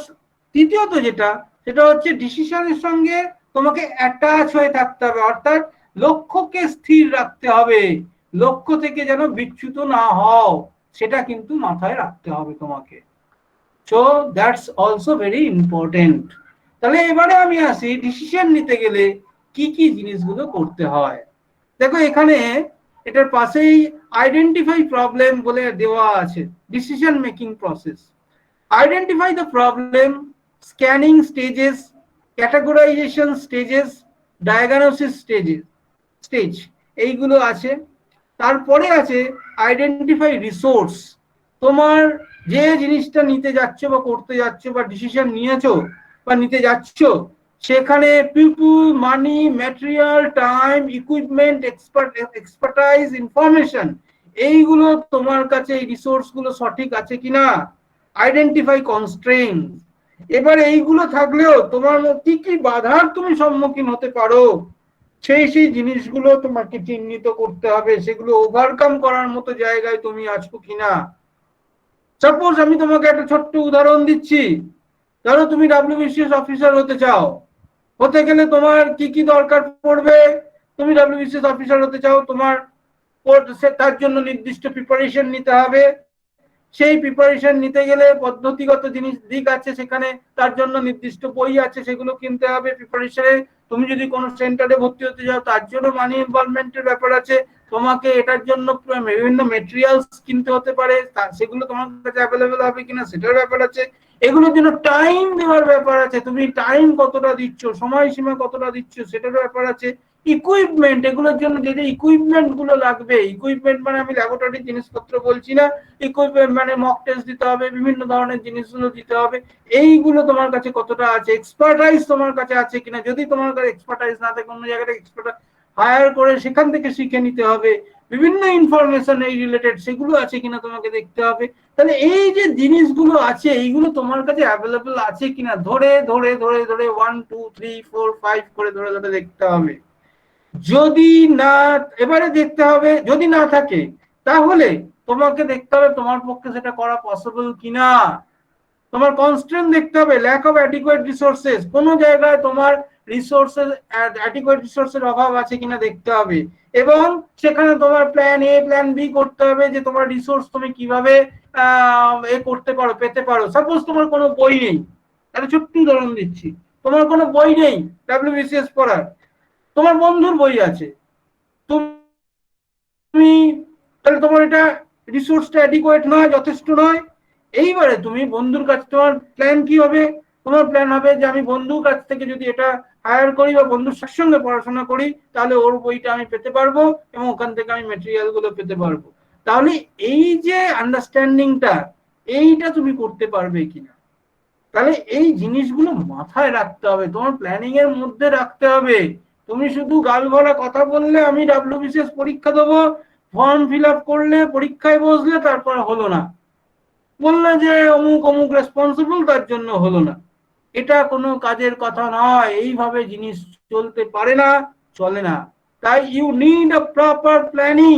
তৃতীয়ত যেটা, সেটা হচ্ছে ডিসিশনের সঙ্গে তোমাকে অ্যাটাচ হয়ে থাকতে হবে, অর্থাৎ লক্ষ্যকে স্থির রাখতে হবে, লক্ষ্য থেকে যেন বিচ্যুত না হও, সেটা কিন্তু মাথায় রাখতে হবে তোমাকে। So that's also very important. তাহলে এবারে আমি আসি, ডিসিশন নিতে গেলে কি কি জিনিসগুলো করতে হয়। দেখো এখানে এটার পাশেই আইডেন্টিফাই প্রবলেম বলে দেওয়া আছে, decision making process. Identify the problem, scanning stages, categorisation stages, diagnosis stage, এইগুলো আছে। তারপরে আছে আইডেন্টিফাই রিসোর্স। তোমার যে জিনিসটা নিতে যাচ্ছ বা করতে যাচ্ছ বা ডিসিশন নিয়েছো বা নিতে যাচ্ছ, সেখানে people, money, material, time, equipment, expertise, information, এইগুলো তোমার কাছে, এই রিসোর্স গুলো সঠিক আছে কিনা। Identify constraints. এবার এইগুলো থাকলেও তোমার কি কি বাধার তুমি সম্মুখীন হতে পারো, সেই জিনিসগুলো তোমাকে চিহ্নিত করতে হবে, সেগুলো ওভারকাম করার মতো জায়গায় তুমি আছো কিনা। সাপোজ আমি তোমাকে একটা ছোট্ট উদাহরণ দিচ্ছি। ধরো তুমি WBCS অফিসার হতে চাও, হতে গেলে তোমার কি কি দরকার পড়বে। তুমি WBCS অফিসার হতে চাও, তোমার তার জন্য নির্দিষ্ট প্রিপারেশন নিতে হবে। সেই প্রিপারেশন নিতে গেলে পদ্ধতিগত দিক আছে, সেখানে তার জন্য নির্দিষ্ট বই আছে, সেগুলো কিনতে হবে প্রিপারেশনে। তুমি যদি কোনো সেন্টারে ভর্তি হতে যাও, তার জন্য মানি ইনভলভমেন্টের ব্যাপার আছে, তোমাকে এটার জন্য বিভিন্ন মেটেরিয়ালস কিনতে হতে পারে, সেগুলো তোমার কাছে অ্যাভেলেবেল হবে কিনা সেটার ব্যাপার আছে। এগুলোর জন্য টাইম দেওয়ার ব্যাপার আছে, তুমি টাইম কতটা দিচ্ছ, সময়সীমা কতটা দিচ্ছ, সেটার ব্যাপার আছে। ইকুইপমেন্ট, এগুলোর জন্য যে ইকুইপমেন্ট গুলো লাগবে, ইকুইপমেন্ট মানে আমি ল্যাবরেটরি জিনিসপত্র বলছি না, ইকুইপমেন্ট মানে মক টেস্ট দিতে হবে, বিভিন্ন ধরনের জিনিসগুলো দিতে হবে, এইগুলো তোমার কাছে কতটা আছে। এক্সপার্টাইজ তোমার কাছে আছে কিনা, যদি তোমার কাছে এক্সপার্টাইজ না থাকে, অন্য জায়গায় এক্সপার্ট হায়ার করে সেখান থেকে শিখে নিতে হবে। বিভিন্ন ইনফরমেশন এই রিলেটেড, সেগুলো আছে কিনা তোমাকে দেখতে হবে। তাহলে এই যে জিনিসগুলো আছে, এইগুলো তোমার কাছে অ্যাভেলেবল আছে কিনা ধরে ধরে ধরে ধরে 1 2 3 4 5 করে ধরে ধরে দেখতে হবে। যদি না, এবারে দেখতে হবে যদি না থাকে, তাহলে তোমাকে দেখতে হবে তোমার পক্ষে সেটা করা পসিবল কিনা। তোমার কনস্ট্রেন্ট দেখতে হবে, ল্যাক অফ অ্যাডিকুয়েট রিসোর্সেস, কোন জায়গায় তোমার রিসোর্সেস, অ্যাডিকুয়েট রিসোর্সের অভাব আছে কিনা দেখতে হবে। এবং সেখানে তোমার প্ল্যান এ প্ল্যান বি করতে হবে, যে তোমার রিসোর্স তুমি কিভাবে এ করতে পারো, পেতে পারো। সাপোজ তোমার কোনো বই নেই, একটা ছোট্ট উদাহরণ দিচ্ছি, তোমার কোনো বই নেই WBCS পড়ার, তোমার বন্ধুর বই আছে, তুমি তাহলে তোমার এটা রিসোর্সটা অ্যাডিকুয়েট নয়, যথেষ্ট নয়। এইবারে তুমি বন্ধুর কাছে, তোমার প্ল্যান কি হবে, তোমার প্ল্যান হবে যে আমি বন্ধুর কাছ থেকে যদি এটা হায়ার করি বা বন্ধুর সঙ্গে পড়াশোনা করি, তাহলে ওর বইটা আমি পেতে পারবো এবং ওখান থেকে আমি ম্যাটেরিয়াল গুলো পেতে পারবো। তাহলে এই যে আন্ডারস্ট্যান্ডিংটা, এইটা তুমি করতে পারবে কিনা। তাহলে এই জিনিসগুলো মাথায় রাখতে হবে, তোমার প্ল্যানিং এর মধ্যে রাখতে হবে। তুমি শুধু গাল ভরা কথা বললে আমি WBCS পরীক্ষা দেবো, ফর্ম ফিল আপ করলে, পরীক্ষায় বসলে, তারপর হলো না, বললে যে অমুক অমুক রেসপন্সিবল, তার জন্য হলো না। এটা কোনো কাজের কথা নয়, এইভাবে জিনিস চলতে পারে না, চলে না। তাই you need a proper planning,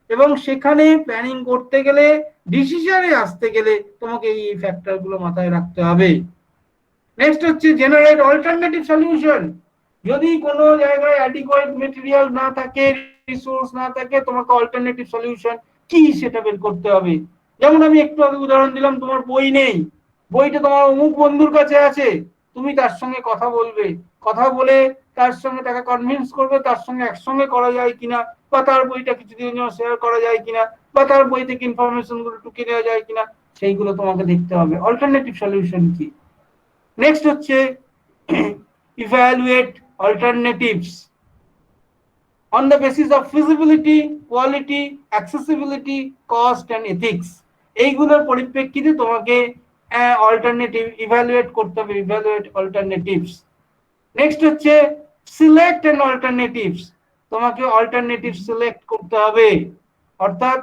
এবং সেখানে প্ল্যানিং করতে গেলে, ডিসিশনে আসতে গেলে তোমাকে এই ফ্যাক্টর গুলো মাথায় রাখতে হবে। নেক্সট হচ্ছে জেনারেট অল্টারনেটিভ সলিউশন। যদি কোনো জায়গায় অ্যাডিকুয়েট মেটেরিয়াল না থাকে, রিসোর্স না থাকে, তোমাকে অল্টারনেটিভ সলিউশন কি সেটা বের করতে হবে। যেমন আমি একটু আগে উদাহরণ দিলাম, তোমার বই নেই, বইটা তোমার অমুক বন্ধুর কাছে আছে, তুমি তার সঙ্গে কথা বলবে, কথা বলে তার সঙ্গে তাকে কনভিন্স করবে, তার সঙ্গে একসঙ্গে করা যায় কিনা, বা তার বইটা কিছুদিনের জন্য শেয়ার করা যায় কিনা, বা তার বই থেকে ইনফরমেশন গুলো টুকে নেওয়া যায় কিনা, সেইগুলো তোমাকে দেখতে হবে। অল্টারনেটিভ সলিউশন কি। নেক্সট হচ্ছে evaluate alternatives on the basis of feasibility, quality, accessibility, cost and ethics. এইগুলোর পরিপ্রেক্ষিতে তোমাকে অল্টারনেটিভ ইভ্যালুয়েট করতে হবে, ইভ্যালুয়েট অল্টারনেটিভস। নেক্সট হচ্ছে সিলেক্ট এন্ড অল্টারনেটিভস। তোমাকে অল্টারনেটিভ সিলেক্ট করতে হবে, অর্থাৎ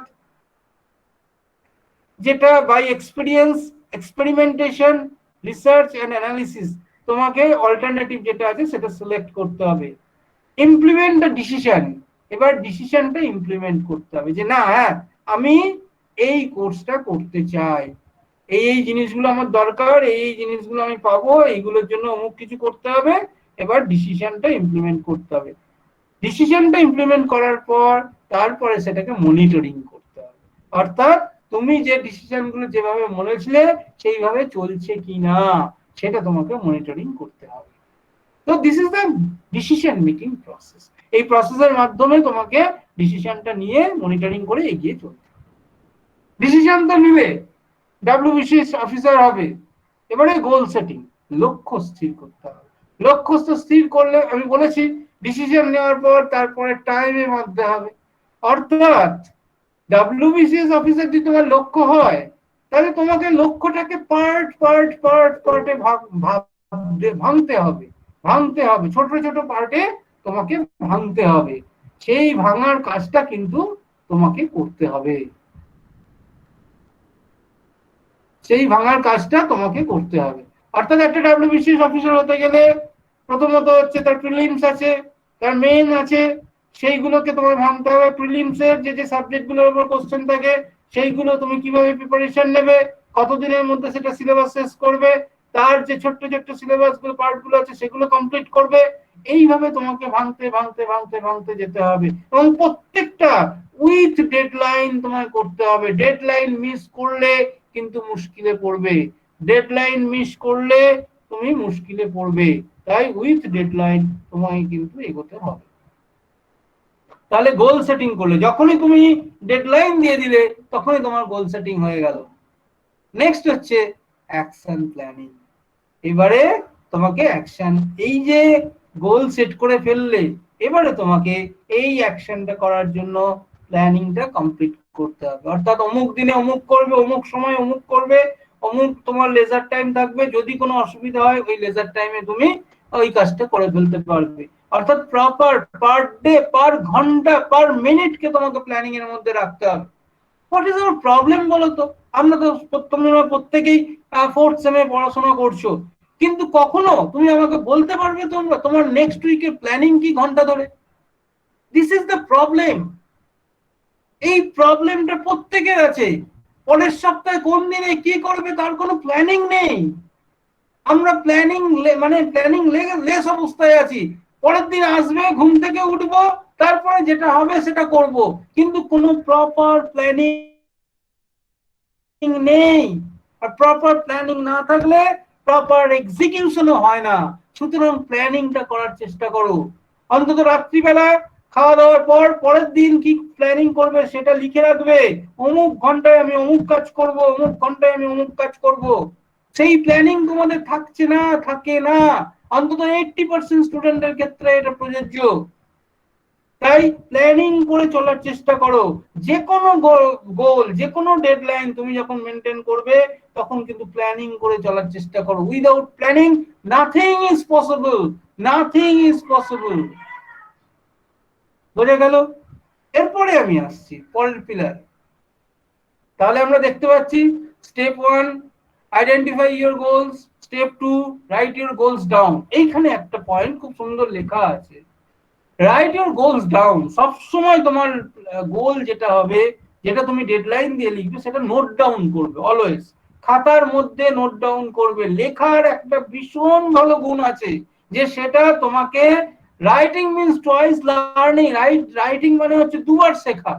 যেটা by experience, experimentation, research and analysis, তোমাকে অল্টারনেটিভ যেটা আছে সেটা সিলেক্ট করতে হবে। Implement the decision. এবার ডিসিশনটা ইমপ্লিমেন্ট করতে হবে, যে না, হ্যাঁ আমি এই কোর্সটা করতে চাই, এই জিনিসগুলো আমার দরকার, এই জিনিসগুলো আমি পাবো, এইগুলোর জন্য অমুক কিছু করতে হবে। এবার ডিসিশনটা ইমপ্লিমেন্ট করতে হবে। ডিসিশনটা ইমপ্লিমেন্ট করার পর তারপরে সেটাকে মনিটরিং করতে হবে, অর্থাৎ তুমি যে ডিসিশন গুলো যেভাবে মনেছিলে সেইভাবে চলছে কিনা সেটা তোমাকে মনিটরিং করতে হবে। তো this is the decision making process. এই প্রসেসের মাধ্যমে তোমাকে ডিসিশনটা নিয়ে মনিটরিং করে এগিয়ে চলতে হবে। ডিসিশন তো নিলে, ডব্লিউবিসিএস অফিসার হবে, এবারে গোল সেটিং, লক্ষ্য স্থির করতে হবে। লক্ষ্য স্থির করলে, আমি বলেছি ডিসিশন নেওয়ার পর তারপরে টাইমের মধ্যে হবে, অর্থাৎ ডব্লিউবিসিএস অফিসার যদি তোমার লক্ষ্য হয়, তাহলে তোমাকে লক্ষ্যটাকে পার্টে ভাঙতে হবে, ছোট ছোট পার্টে তোমাকে ভাঙতে হবে। সেই ভাঙার কাজটা কিন্তু তোমাকে করতে হবে, সেই ভাঙার কাজটা তোমাকে করতে হবে। অর্থাৎ একটা ডব্লিউবিসিএস অফিসার হতে গেলে প্রথমত হচ্ছে তার প্রিলিমস আছে, তার মেইন আছে, সেইগুলোকে তোমার ভাঙতে হবে। প্রিলিমসের যে সাবজেক্টগুলোর উপর কোশ্চেন থাকে সেইগুলো তুমি কিভাবে প্রিপারেশন নেবে, কতদিনের মধ্যে সেটা সিলেবাস শেষ করবে, তার যে ছোট্ট ছোট্ট সিলেবাস গুলো, পার্টগুলো আছে সেগুলো কমপ্লিট করবে। এইভাবে তোমাকে ভাঙতে যেতে হবে, এবং প্রত্যেকটা উইথ ডেডলাইন তোমায় করতে হবে। ডেডলাইন মিস করলে কিন্তু মুশকিলে পড়বে, ডেডলাইন মিস করলে তুমি মুশকিলে পড়বে। তাই উইথ ডেডলাইন তোমায় কিন্তু এগোতে হবে। তাহলে গোল সেটিং করলে, যখনই তুমি ডেডলাইন দিয়ে দিলে তখনই তোমার গোল সেটিং হয়ে গেল। নেক্সট হচ্ছে অ্যাকশন প্ল্যানিং। এবারে তোমাকে অ্যাকশন, এই যে গোল সেট করে ফেললে, এবারে তোমাকে এই অ্যাকশনটা করার জন্য প্ল্যানিংটা কমপ্লিট করতে হবে। অর্থাৎ অমুক দিনে অমুক করবে, অমুক সময় অমুক করবে, অমুক তোমার লেজার টাইম থাকবে, যদি কোনো অসুবিধা হয় ওই লেজার টাইমে তুমি ওই কাজটা করে ফেলতে পারবে। অর্থাৎ প্রপার পার ডে, পার ঘন্টা, পার মিনিটকে তোমাকে প্ল্যানিং এর মধ্যে রাখতে হবে। হোয়াট ইজ আওয়ার প্রবলেম বলো তো? আমরা তো তোমরা প্রত্যেকেই ফোর্থ সেমে পড়াশোনা করছো, কিন্তু কখনো তুমি আমাকে বলতে পারবে তোমরা তোমার নেক্সট উইকের প্ল্যানিং কি ঘন্টা ধরে? This is the problem. এই প্রবলেমটা প্রত্যেকের আছে। পরের সপ্তাহে কোন দিনে কি করবে তার কোনো প্ল্যানিং নেই। আমরা প্ল্যানিং লেস অবস্থায় আছি। পরের দিন আসবে, ঘুম থেকে উঠবো, তারপরে যেটা হবে সেটা করব, কিন্তু কোনো প্রপার প্ল্যানিং নেই। আর প্রপার প্ল্যানিং না থাকলে প্রপার এক্সিকিউশনও হয় না। সুতরাং প্ল্যানিংটা করার চেষ্টা করো। অন্তত রাত্রিবেলা খাওয়া দাওয়ার পর পরের দিন কি প্ল্যানিং করবে সেটা লিখে রাখবে। অমুক ঘন্টায় আমি অমুক কাজ করব, অমুক ঘন্টায় আমি অমুক কাজ করব। সেই প্ল্যানিং তোমাদের থাকছে না, থাকে না। অন্তত 80% স্টুডেন্টের ক্ষেত্রে এটা প্রযোজ্য। তাই প্ল্যানিং করে চলার চেষ্টা করো। যে কোনো গোল, যে কোনো ডেডলাইন তুমি যখন মেনটেন করবে তখন কিন্তু প্ল্যানিং করে চলার চেষ্টা করো। Without planning nothing is possible, nothing is possible. বোঝা গেল? এরপরে আমি আসছি পরের পিলার। তাহলে আমরা দেখতে পাচ্ছি step 1 identify your goals, step 2 right your goals down. এইখানে একটা পয়েন্ট খুব সুন্দর লেখা আছে, রাইট ইওর গোলস ডাউন। সবসময় তোমার গোল যেটা হবে, যেটা তুমি ডেডলাইন দিয়ে লিখবে, সেটা নোট ডাউন করবে অলওয়েজ। খাতার মধ্যে নোট ডাউন করবে। লেখার একটা ভীষণ ভালো গুণ আছে যে সেটা তোমাকে, writing means twice learning. Writing মানে হচ্ছে দুবার শেখা।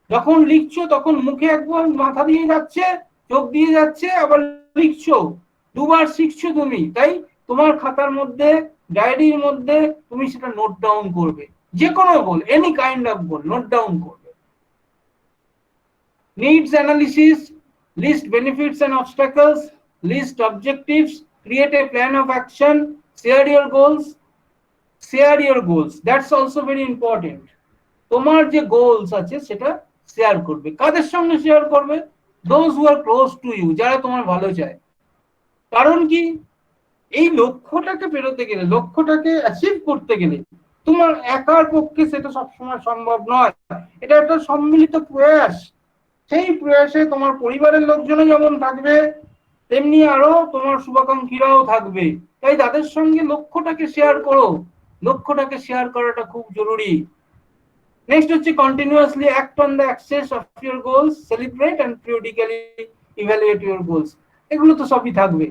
যখন লিখছো তখন মুখে একবার মাথা দিয়ে যাচ্ছে, চোখ দিয়ে যাচ্ছে, আবার লিখছো, দুবার শিখছো তুমি। তাই তোমার খাতার মধ্যে, ডায়েরির মধ্যে তুমি সেটা নোট ডাউন করবে। যে কোনো goal, any kind of goal note down করবে। Needs analysis, list benefits and obstacles, list objectives, create a plan of action, share your goals. Share your goals, that's also very important. তোমার যে goals আছে সেটা share করবে। কাদের সঙ্গে share করবে? Those who are close to you, যারা তোমার ভালো চায়। কারণ কি, এই লক্ষ্যটাকে পেরোতে গেলে, লক্ষ্যটাকে অ্যাচিভ করতে গেলে তোমার একার পক্ষে সেটা সবসময় সম্ভব নয়। এটা একটা সম্মিলিত প্রয়াস। সেই প্রয়াসে তোমার পরিবারের লোকজনও যেমন থাকবে, তেমনি আরো তোমার শুভাকাঙ্ক্ষীরাও থাকবে। তাই তাদের সঙ্গে লক্ষ্যটাকে শেয়ার করো। লক্ষ্যটাকে শেয়ার করাটা খুব জরুরি। নেক্সট হচ্ছে continuously act on the access of your goals, celebrate and periodically evaluate your goals. এগুলো তো সবই থাকবে।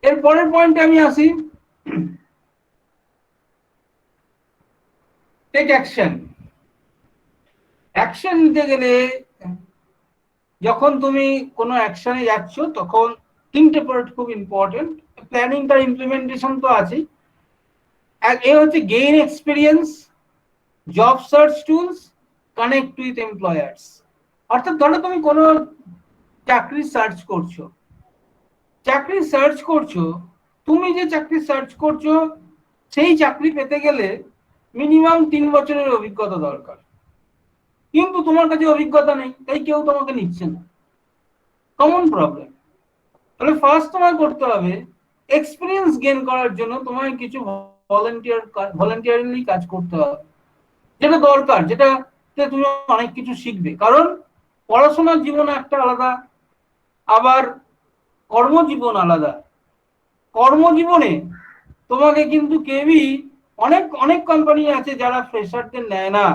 এর পরের পয়েন্টে আমি আসি, টেক অ্যাকশন। অ্যাকশন নিতে গেলে, যখন তুমি কোনো অ্যাকশনে যাচ্ছ তখন তিনটে পয়েন্ট খুব ইম্পর্টেন্ট। প্ল্যানিং, তার ইমপ্লিমেন্টেশন তো আছেই। এ হচ্ছে gain experience, job search tools, connect with employers. অর্থাৎ ধরো তুমি কোনো চাকরি সার্চ করছো, তুমি যে চাকরি সার্চ করছো সেই চাকরি পেতে গেলে মিনিমাম 3 বছরের অভিজ্ঞতা দরকার। কিন্তু তোমার কাছে অভিজ্ঞতা নেই, তাই কেউ তোমাকে নিচ্ছে না। Common problem. তাহলে ফার্স্ট তোমায় করতে হবে, এক্সপিরিয়েন্স গেইন করার জন্য তোমায় কিছু ভলান্টিয়ারলি কাজ করতে হবে, যেটা দরকার, যেটাতে তুমি অনেক কিছু শিখবে। কারণ পড়াশোনার জীবন একটা আলাদা, আবার কর্মজীবন আলাদা। কর্মজীবনে তোমাকে কিন্তু কেউই, অনেক অনেক কোম্পানি আছে যারা ফ্রেশারদের নেয় না,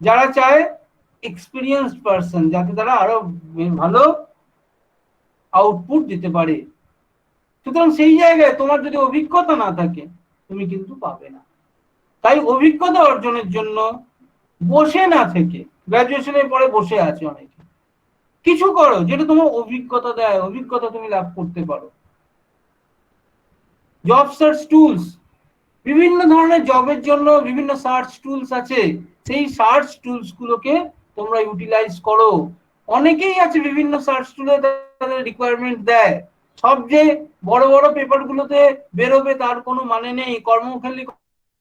যারা চায় এক্সপিরিয়েন্সড পারসন, যাতে তারা আরো ভালো আউটপুট দিতে পারে। সুতরাং সেই জায়গায় তোমার যদি অভিজ্ঞতা না থাকে তুমি কিন্তু পাবে না। তাই অভিজ্ঞতা অর্জনের জন্য বসে না থেকে, গ্রাজুয়েশনের পরে বসে আছে অনেকে, কিছু করো যেটা তোমার অভিজ্ঞতা দেয়, অভিজ্ঞতা তুমি লাভ করতে পারো। জব সার্চ টুলস, বিভিন্ন ধরনের জবের জন্য বিভিন্ন সার্চ টুলস আছে, সেই সার্চ টুলস গুলোকে তোমরা ইউটিলাইজ করো। অনেকেই আছে বিভিন্ন সার্চ টুলে তাদের রিকোয়ারমেন্ট দেয়, সব যে বড় বড় পেপার গুলোতে বেরোবে তার কোনো মানে নেই,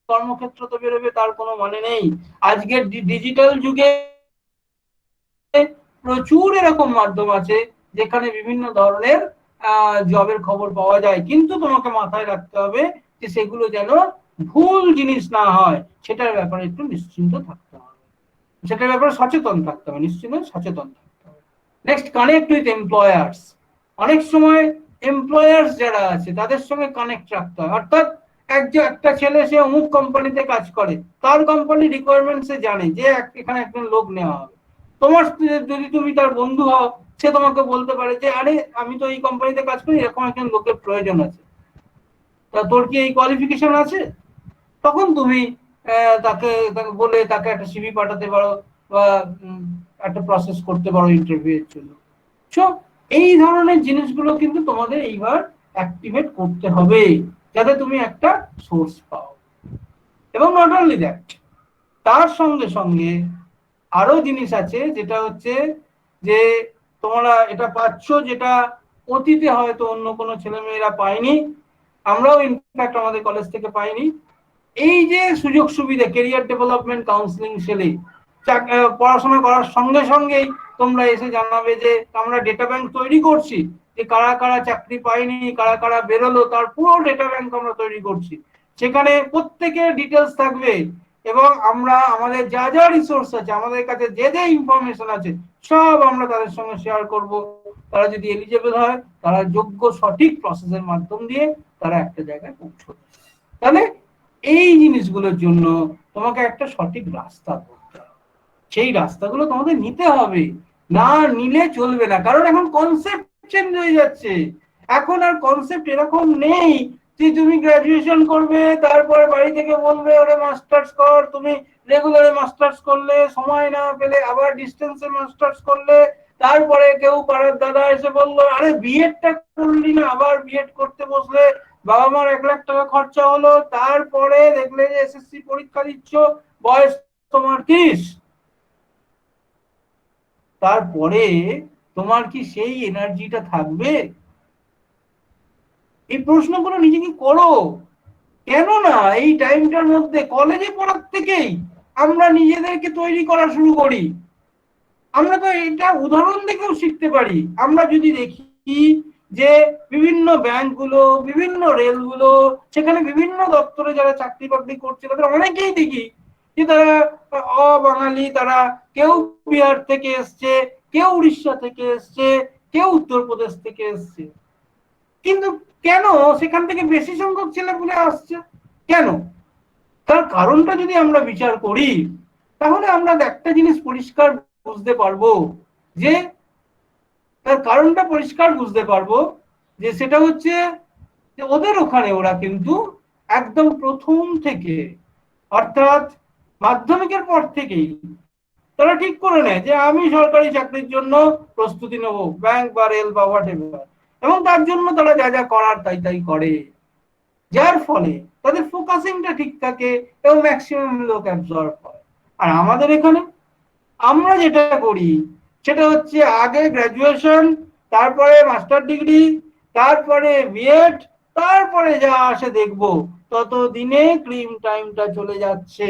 কর্মক্ষেত্র তো বেরোবে তার কোনো মানে নেই। আজকের ডিজিটাল যুগে প্রচুর এরকম মাধ্যম আছে যেখানে বিভিন্ন ধরনের জবের খবর পাওয়া যায়। কিন্তু তোমাকে মাথায় রাখতে হবে যে সেগুলো যেন ভুল জিনিস না হয়, সেটার ব্যাপারে একটু নিশ্চিন্ত থাকতে হবে, সেটার ব্যাপারে সচেতন থাকতে হবে, নিশ্চিন্ত সচেতন থাকতে হবে। Next, connect with employers. অনেক সময় এমপ্লয়ার্স যারা আছে তাদের সঙ্গে কানেক্ট রাখতে হয়। অর্থাৎ একটা ছেলে সে অমুক কোম্পানিতে কাজ করে, তার কোম্পানি রিকোয়ারমেন্ট সে জানে যে এখানে একজন লোক নেওয়া হবে। তোমার যদি তুমি তার বন্ধু হও, সে তোমাকে বলতে পারে যে আরে আমি তো এই কোম্পানিতে কাজ করি, এরকম একজন লোকের প্রয়োজন আছে, তা তোর কি এই কোয়ালিফিকেশন আছে? তখন তুমি তাকে বলে তাকে একটা সিভি পাঠাতে পারো বা একটা প্রসেস করতে পারো ইন্টারভিউ এর জন্য। সো এই ধরনের জিনিসগুলো কিন্তু তোমাদের এইবার অ্যাক্টিভেট করতে হবে যাতে তুমি একটা সোর্স পাও। এবং নট অনলি দ্যাট, তার সঙ্গে সঙ্গে আরো জিনিস আছে, যেটা হচ্ছে যে তোমরা এটা পাচ্ছ যেটা অতীতে হয়তো অন্য কোনো ছেলেমেয়েরা পায়নি, আমরাও ইনফ্যাক্ট আমাদের কলেজ থেকে পাইনি। এই যে সুযোগ সুবিধা, ক্যারিয়ার ডেভেলপমেন্ট কাউন্সিলিং সেলে পড়াশোনা করার সঙ্গে সঙ্গেই তোমরা এসে জানাবে যে আমরা ডেটা ব্যাংক তৈরি করছি, যে কারা কারা চাকরি পায়নি, কারা কারা বেরোলো, তার পুরো ডেটা ব্যাংক আমরা তৈরি করছি। সেখানে প্রত্যেকের ডিটেলস থাকবে এবং আমরা আমাদের যা যা রিসোর্স আছে, আমাদের কাছে যে যে ইনফরমেশন আছে, সব আমরা তাদের সঙ্গে শেয়ার করব। তারা যদি এলিজেবল হয়, তারা যোগ্য সঠিক প্রসেসের মাধ্যম দিয়ে তারা একটা জায়গায় পৌঁছবে। তাহলে এই জিনিসগুলোর জন্য তোমাকে একটা সঠিক রাস্তা করতে হবে, সেই রাস্তাগুলো তোমাদের নিতে হবে, না নিলে চলবে না। কারণ এখন কনসেপ্ট চেঞ্জ হয়ে যাচ্ছে। এখন আর কনসেপ্ট এরকম নেই যে তুমি গ্রাজুয়েশন করবে, তারপরে বাড়ি থেকে বলবে ওরে মাস্টার্স কর, তুমি রেগুলারে মাস্টার্স করলে, সময় না পেলে আবার ডিস্টেন্সে মাস্টার্স করলে, তারপরে কেউ পাড়ার দাদা এসে বললো আরে বিএডটা করলি না, আবার বিএড করতে বসলে বাবা মার 1 লাখ টাকা খরচা হলো, তারপরে দেখলে যে এসএসসি পরীক্ষা দিচ্ছ, বয়স তোমার 30, তারপরে তোমার কি সেই এনার্জিটা থাকবে? এই প্রশ্নগুলো নিজেকে করো। কেননা এই টাইমটার মধ্যে কলেজে পড়ার থেকেই আমরা নিজেদেরকে তৈরি করা শুরু করি। আমরা তো এটা উদাহরণ দেখেও শিখতে পারি। আমরা যদি দেখি যে বিভিন্ন ব্যাংকগুলো, বিভিন্ন রেলগুলো, সেখানে বিভিন্ন দপ্তরে যারা চাকরি বাকরি করছে তাদের অনেকেই দেখি যে তারা অবাঙালি, তারা কেউ বিহার থেকে এসছে, কেউ উড়িষ্যা থেকে এসছে, কেউ উত্তরপ্রদেশ থেকে এসছে। কিন্তু কেন সেখান থেকে বেশি সংখ্যক ছেলেপুলে আসছে? কেন? তার কারণটা যদি আমরা বিচার করি, তাহলে আমরা একটা জিনিস পরিষ্কার বুঝতে পারবো যে তার কারণটা পরিষ্কার বুঝতে পারবো যে সেটা হচ্ছে যে ওদের ওখানে ওরা কিন্তু একদম প্রথম থেকে, অর্থাৎ মাধ্যমিকের পর থেকেই তারা ঠিক করে নেয় যে আমি সরকারি চাকরির জন্য প্রস্তুতি নেব, ব্যাংক বা রেল বা হোয়াটএভার, এবং তার জন্য তারা যা যা করার তাই তাই করে, যার ফলে তাদের ফোকাসিংটা ঠিক থাকে এবং ম্যাক্সিমাম লোক অ্যাবজর্ব হয়। আর আমাদের এখানে আমরা যেটা করি সেটা হচ্ছে আগে গ্রাজুয়েশন, তারপরে মাস্টার ডিগ্রি, তারপরে বিএড, তারপরে যা আসে দেখবো, ততদিনে ক্রিম টাইমটা চলে যাচ্ছে।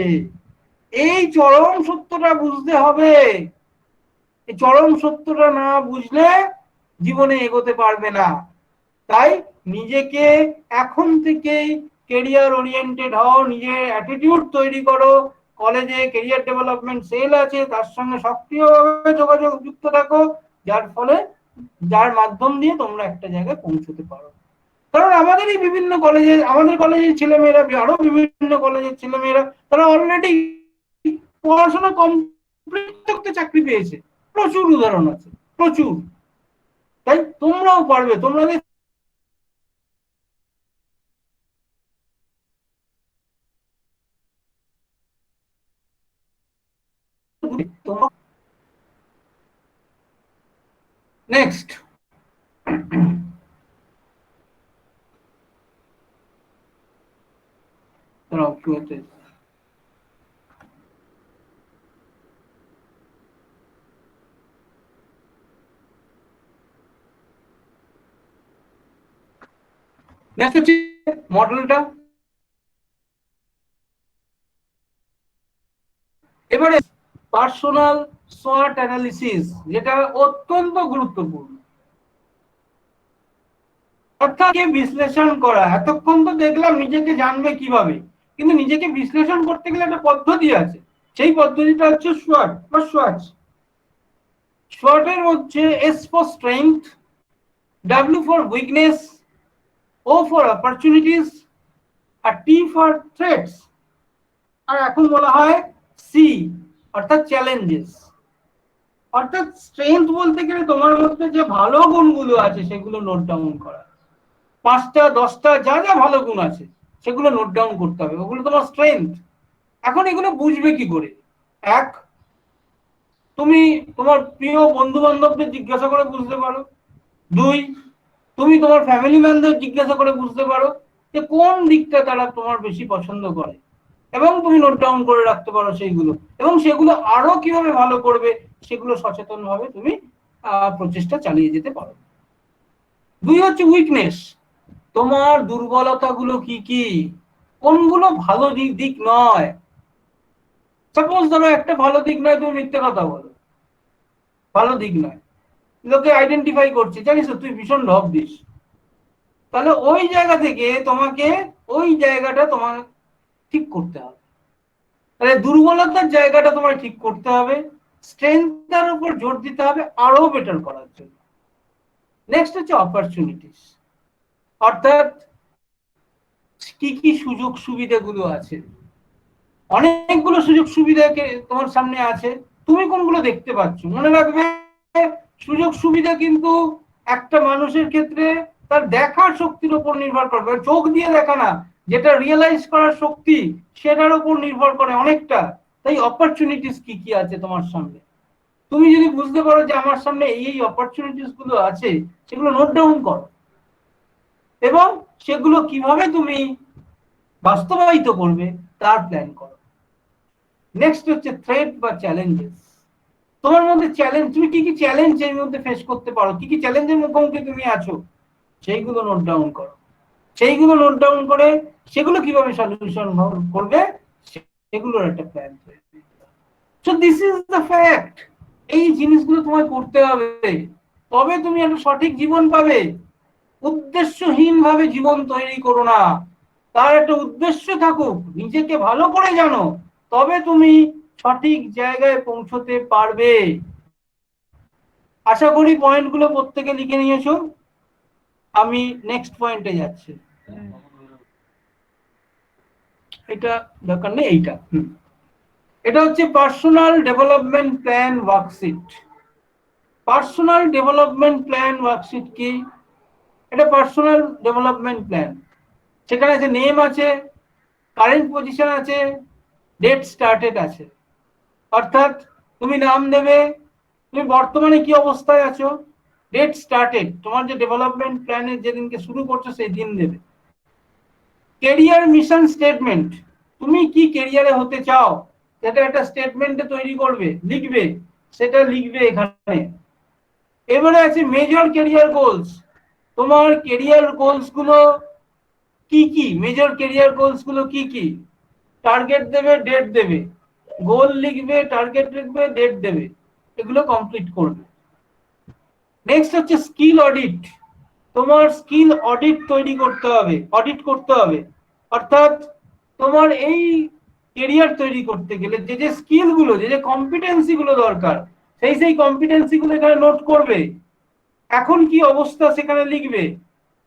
এই চরম সত্যটা বুঝতে হবে। এই চরম সত্যটা না বুঝলে জীবনে এগোতে পারবে না। তাই নিজেকে এখন থেকেই কেরিয়ার ওরিয়েন্টেড হও, নিজের অ্যাটিটিউড তৈরি করো। কলেজে কেরিয়ার ডেভেলপমেন্ট সেল আছে, তার সঙ্গে সক্রিয়ভাবে যোগাযোগ যুক্ত থাকো, যার ফলে যার মাধ্যম দিয়ে তোমরা একটা জায়গায় পৌঁছতে পারো। কারণ আমাদের এই বিভিন্ন কলেজে, আমাদের কলেজের ছেলেমেয়েরা, আরো বিভিন্ন কলেজের ছেলেমেয়েরা, তারা অলরেডি পড়াশোনা কমপ্লিট করতে চাকরি পেয়েছে। প্রচুর উদাহরণ আছে, প্রচুর। তাই তোমরাও পারবে। তোমরা নেক্সট মডেলটা এবারে পার্সোনাল SWOT অ্যানালিসিস, যেটা অত্যন্ত গুরুত্বপূর্ণ। অর্থাৎ বিশ্লেষণ করা। এতক্ষণ তো দেখলাম নিজেকে জানবে কিভাবে, কিন্তু নিজেকে বিশ্লেষণ করতে গেলে একটা পদ্ধতি আছে। সেই পদ্ধতিটা হচ্ছে SWOT বা SWOT। SWOT এর হচ্ছে S for strength, W for weakness, O for opportunities, R T for threats, আর এখন বলা হয় C অর্থাৎ চ্যালেঞ্জেস। অর্থাৎ স্ট্রেংথ বলতে গেলে তোমার মধ্যে যে ভালো গুণগুলো আছে সেগুলো নোট ডাউন করা। 5টা 10টা যা যা ভালো গুণ আছে সেগুলো নোট ডাউন করতে হবে, ওগুলো তোমার স্ট্রেংথ। এখন এগুলো বুঝবে কি করে? এক, তুমি তোমার প্রিয় বন্ধু বান্ধবদের জিজ্ঞাসা করে বুঝতে পারো। 2, তুমি তোমার ফ্যামিলি ম্যানদের জিজ্ঞাসা করে বুঝতে পারো যে কোন দিকটা তারা তোমার বেশি পছন্দ করে, এবং তুমি নোট ডাউন করে রাখতে পারো সেইগুলো, এবং সেগুলো আরো কিভাবে ভালো করবে সেগুলো সচেতন ভাবে তুমি প্রচেষ্টা চালিয়ে যেতে পারো। 2 হচ্ছে উইকনেস। তোমার দুর্বলতাগুলো কি কি, কোনগুলো ভালো দিক নয়। সাপোজ ধরো একটা ভালো দিক নয় তুমি মিথ্যে কথা বলো, ভালো দিক নয়। লোকে আইডেন্টিফাই করছে, জানিস তো তুই ভীষণ ঢপ দিস, তাহলে ওই জায়গা থেকে তোমাকে ওই জায়গাটা তোমার ঠিক করতে হবে। তাহলে দুর্বলতার জায়গাটা তোমার ঠিক করতে হবে, স্ট্রেংথের উপর জোর দিতে হবে আরো বেটার করার জন্য। নেক্সট হচ্ছে অপরচুনিটিস, অর্থাৎ কি কি সুযোগ সুবিধাগুলো আছে। অনেকগুলো সুযোগ সুবিধা তোমার সামনে আছে, তুমি কোনগুলো দেখতে পাচ্ছ। মনে রাখবে সুযোগ সুবিধা কিন্তু একটা মানুষের ক্ষেত্রে তার দেখার শক্তির উপর নির্ভর করবে, চোখ দিয়ে দেখা না, যেটা রিয়েলাইজ করার শক্তি সেটার উপর নির্ভর করে অনেকটা। তাই অপরচুনিটিস কি কি আছে তোমার সামনে, তুমি যদি বুঝতে পারো যে আমার সামনে এই অপরচুনিটিস গুলো আছে, সেগুলো নোট ডাউন করো এবং সেগুলো কিভাবে তুমি বাস্তবায়িত করবে তার প্ল্যান করো। নেক্সট হচ্ছে থ্রেট বা চ্যালেঞ্জেস। তোমার মধ্যে চ্যালেঞ্জ, তুমি কি কি চ্যালেঞ্জ এর মধ্যে ফেস করতে পারো, কি কি চ্যালেঞ্জের মুখোমুখি তুমি আছো, সেইগুলো নোট ডাউন করো। সেইগুলো নোট ডাউন করে সেগুলো কিভাবে সলিউশন করবে সেগুলোর একটা প্ল্যান তৈরি করতে হবে। So this is the fact. এই জিনিসগুলো তোমায় করতে হবে, তবে তুমি একটা সঠিক জীবন পাবে। উদ্দেশ্যহীন ভাবে জীবন তৈরি করো না, তার একটা উদ্দেশ্য থাকুক, নিজেকে ভালো করে জানো, তবে তুমি সঠিক জায়গায় পৌঁছতে পারবে। আশা করি পয়েন্টগুলো প্রত্যেকে লিখে নিয়েছো। আমি নেক্সট পয়েন্টে যাচ্ছি। এটা দরকার নেই, এইটা এটা হচ্ছে personal development plan worksheet. Personal development plan worksheet কি? এটা পার্সোনাল ডেভেলপমেন্ট প্ল্যান, সেখানে যে নেম আছে, কারেন্ট পজিশন আছে, ডেট স্টার্টেড আছে। অর্থাৎ তুমি নাম দেবে, তুমি বর্তমানে কি অবস্থায় আছো, ডেট স্টার্টেড, তোমার যে ডেভেলপমেন্ট প্ল্যানের যেদিনকে শুরু করছো সেই দিন দেবে। কেরিয়ার মিশন স্টেটমেন্ট, তুমি কি কেরিয়ারে হতে চাও সেটা একটা স্টেটমেন্টে তৈরি করবে, লিখবে, সেটা লিখবে এখানে। এবারে আছে মেজর কেরিয়ার গোলস, তোমার কেরিয়ার গোলস গুলো কি কি, মেজর কেরিয়ার গোলস গুলো কি কি, টার্গেট দেবে, ডেট দেবে, গোল লিখবে, টার্গেট লিখবে, ডেট দেবে, এগুলো কমপ্লিট করবে। নেক্সট হচ্ছে স্কিল অডিট, তোমার স্কিল অডিট তৈরি করতে হবে, অডিট করতে হবে। অর্থাৎ তোমার এই কেরিয়ার তৈরি করতে গেলে যে যে স্কিল গুলো, যে যে কম্পিটেন্সি গুলো দরকার, সেই কম্পিটেন্সি গুলো এখানে নোট করবে। এখন কি অবস্থা সেখানে লিখবে।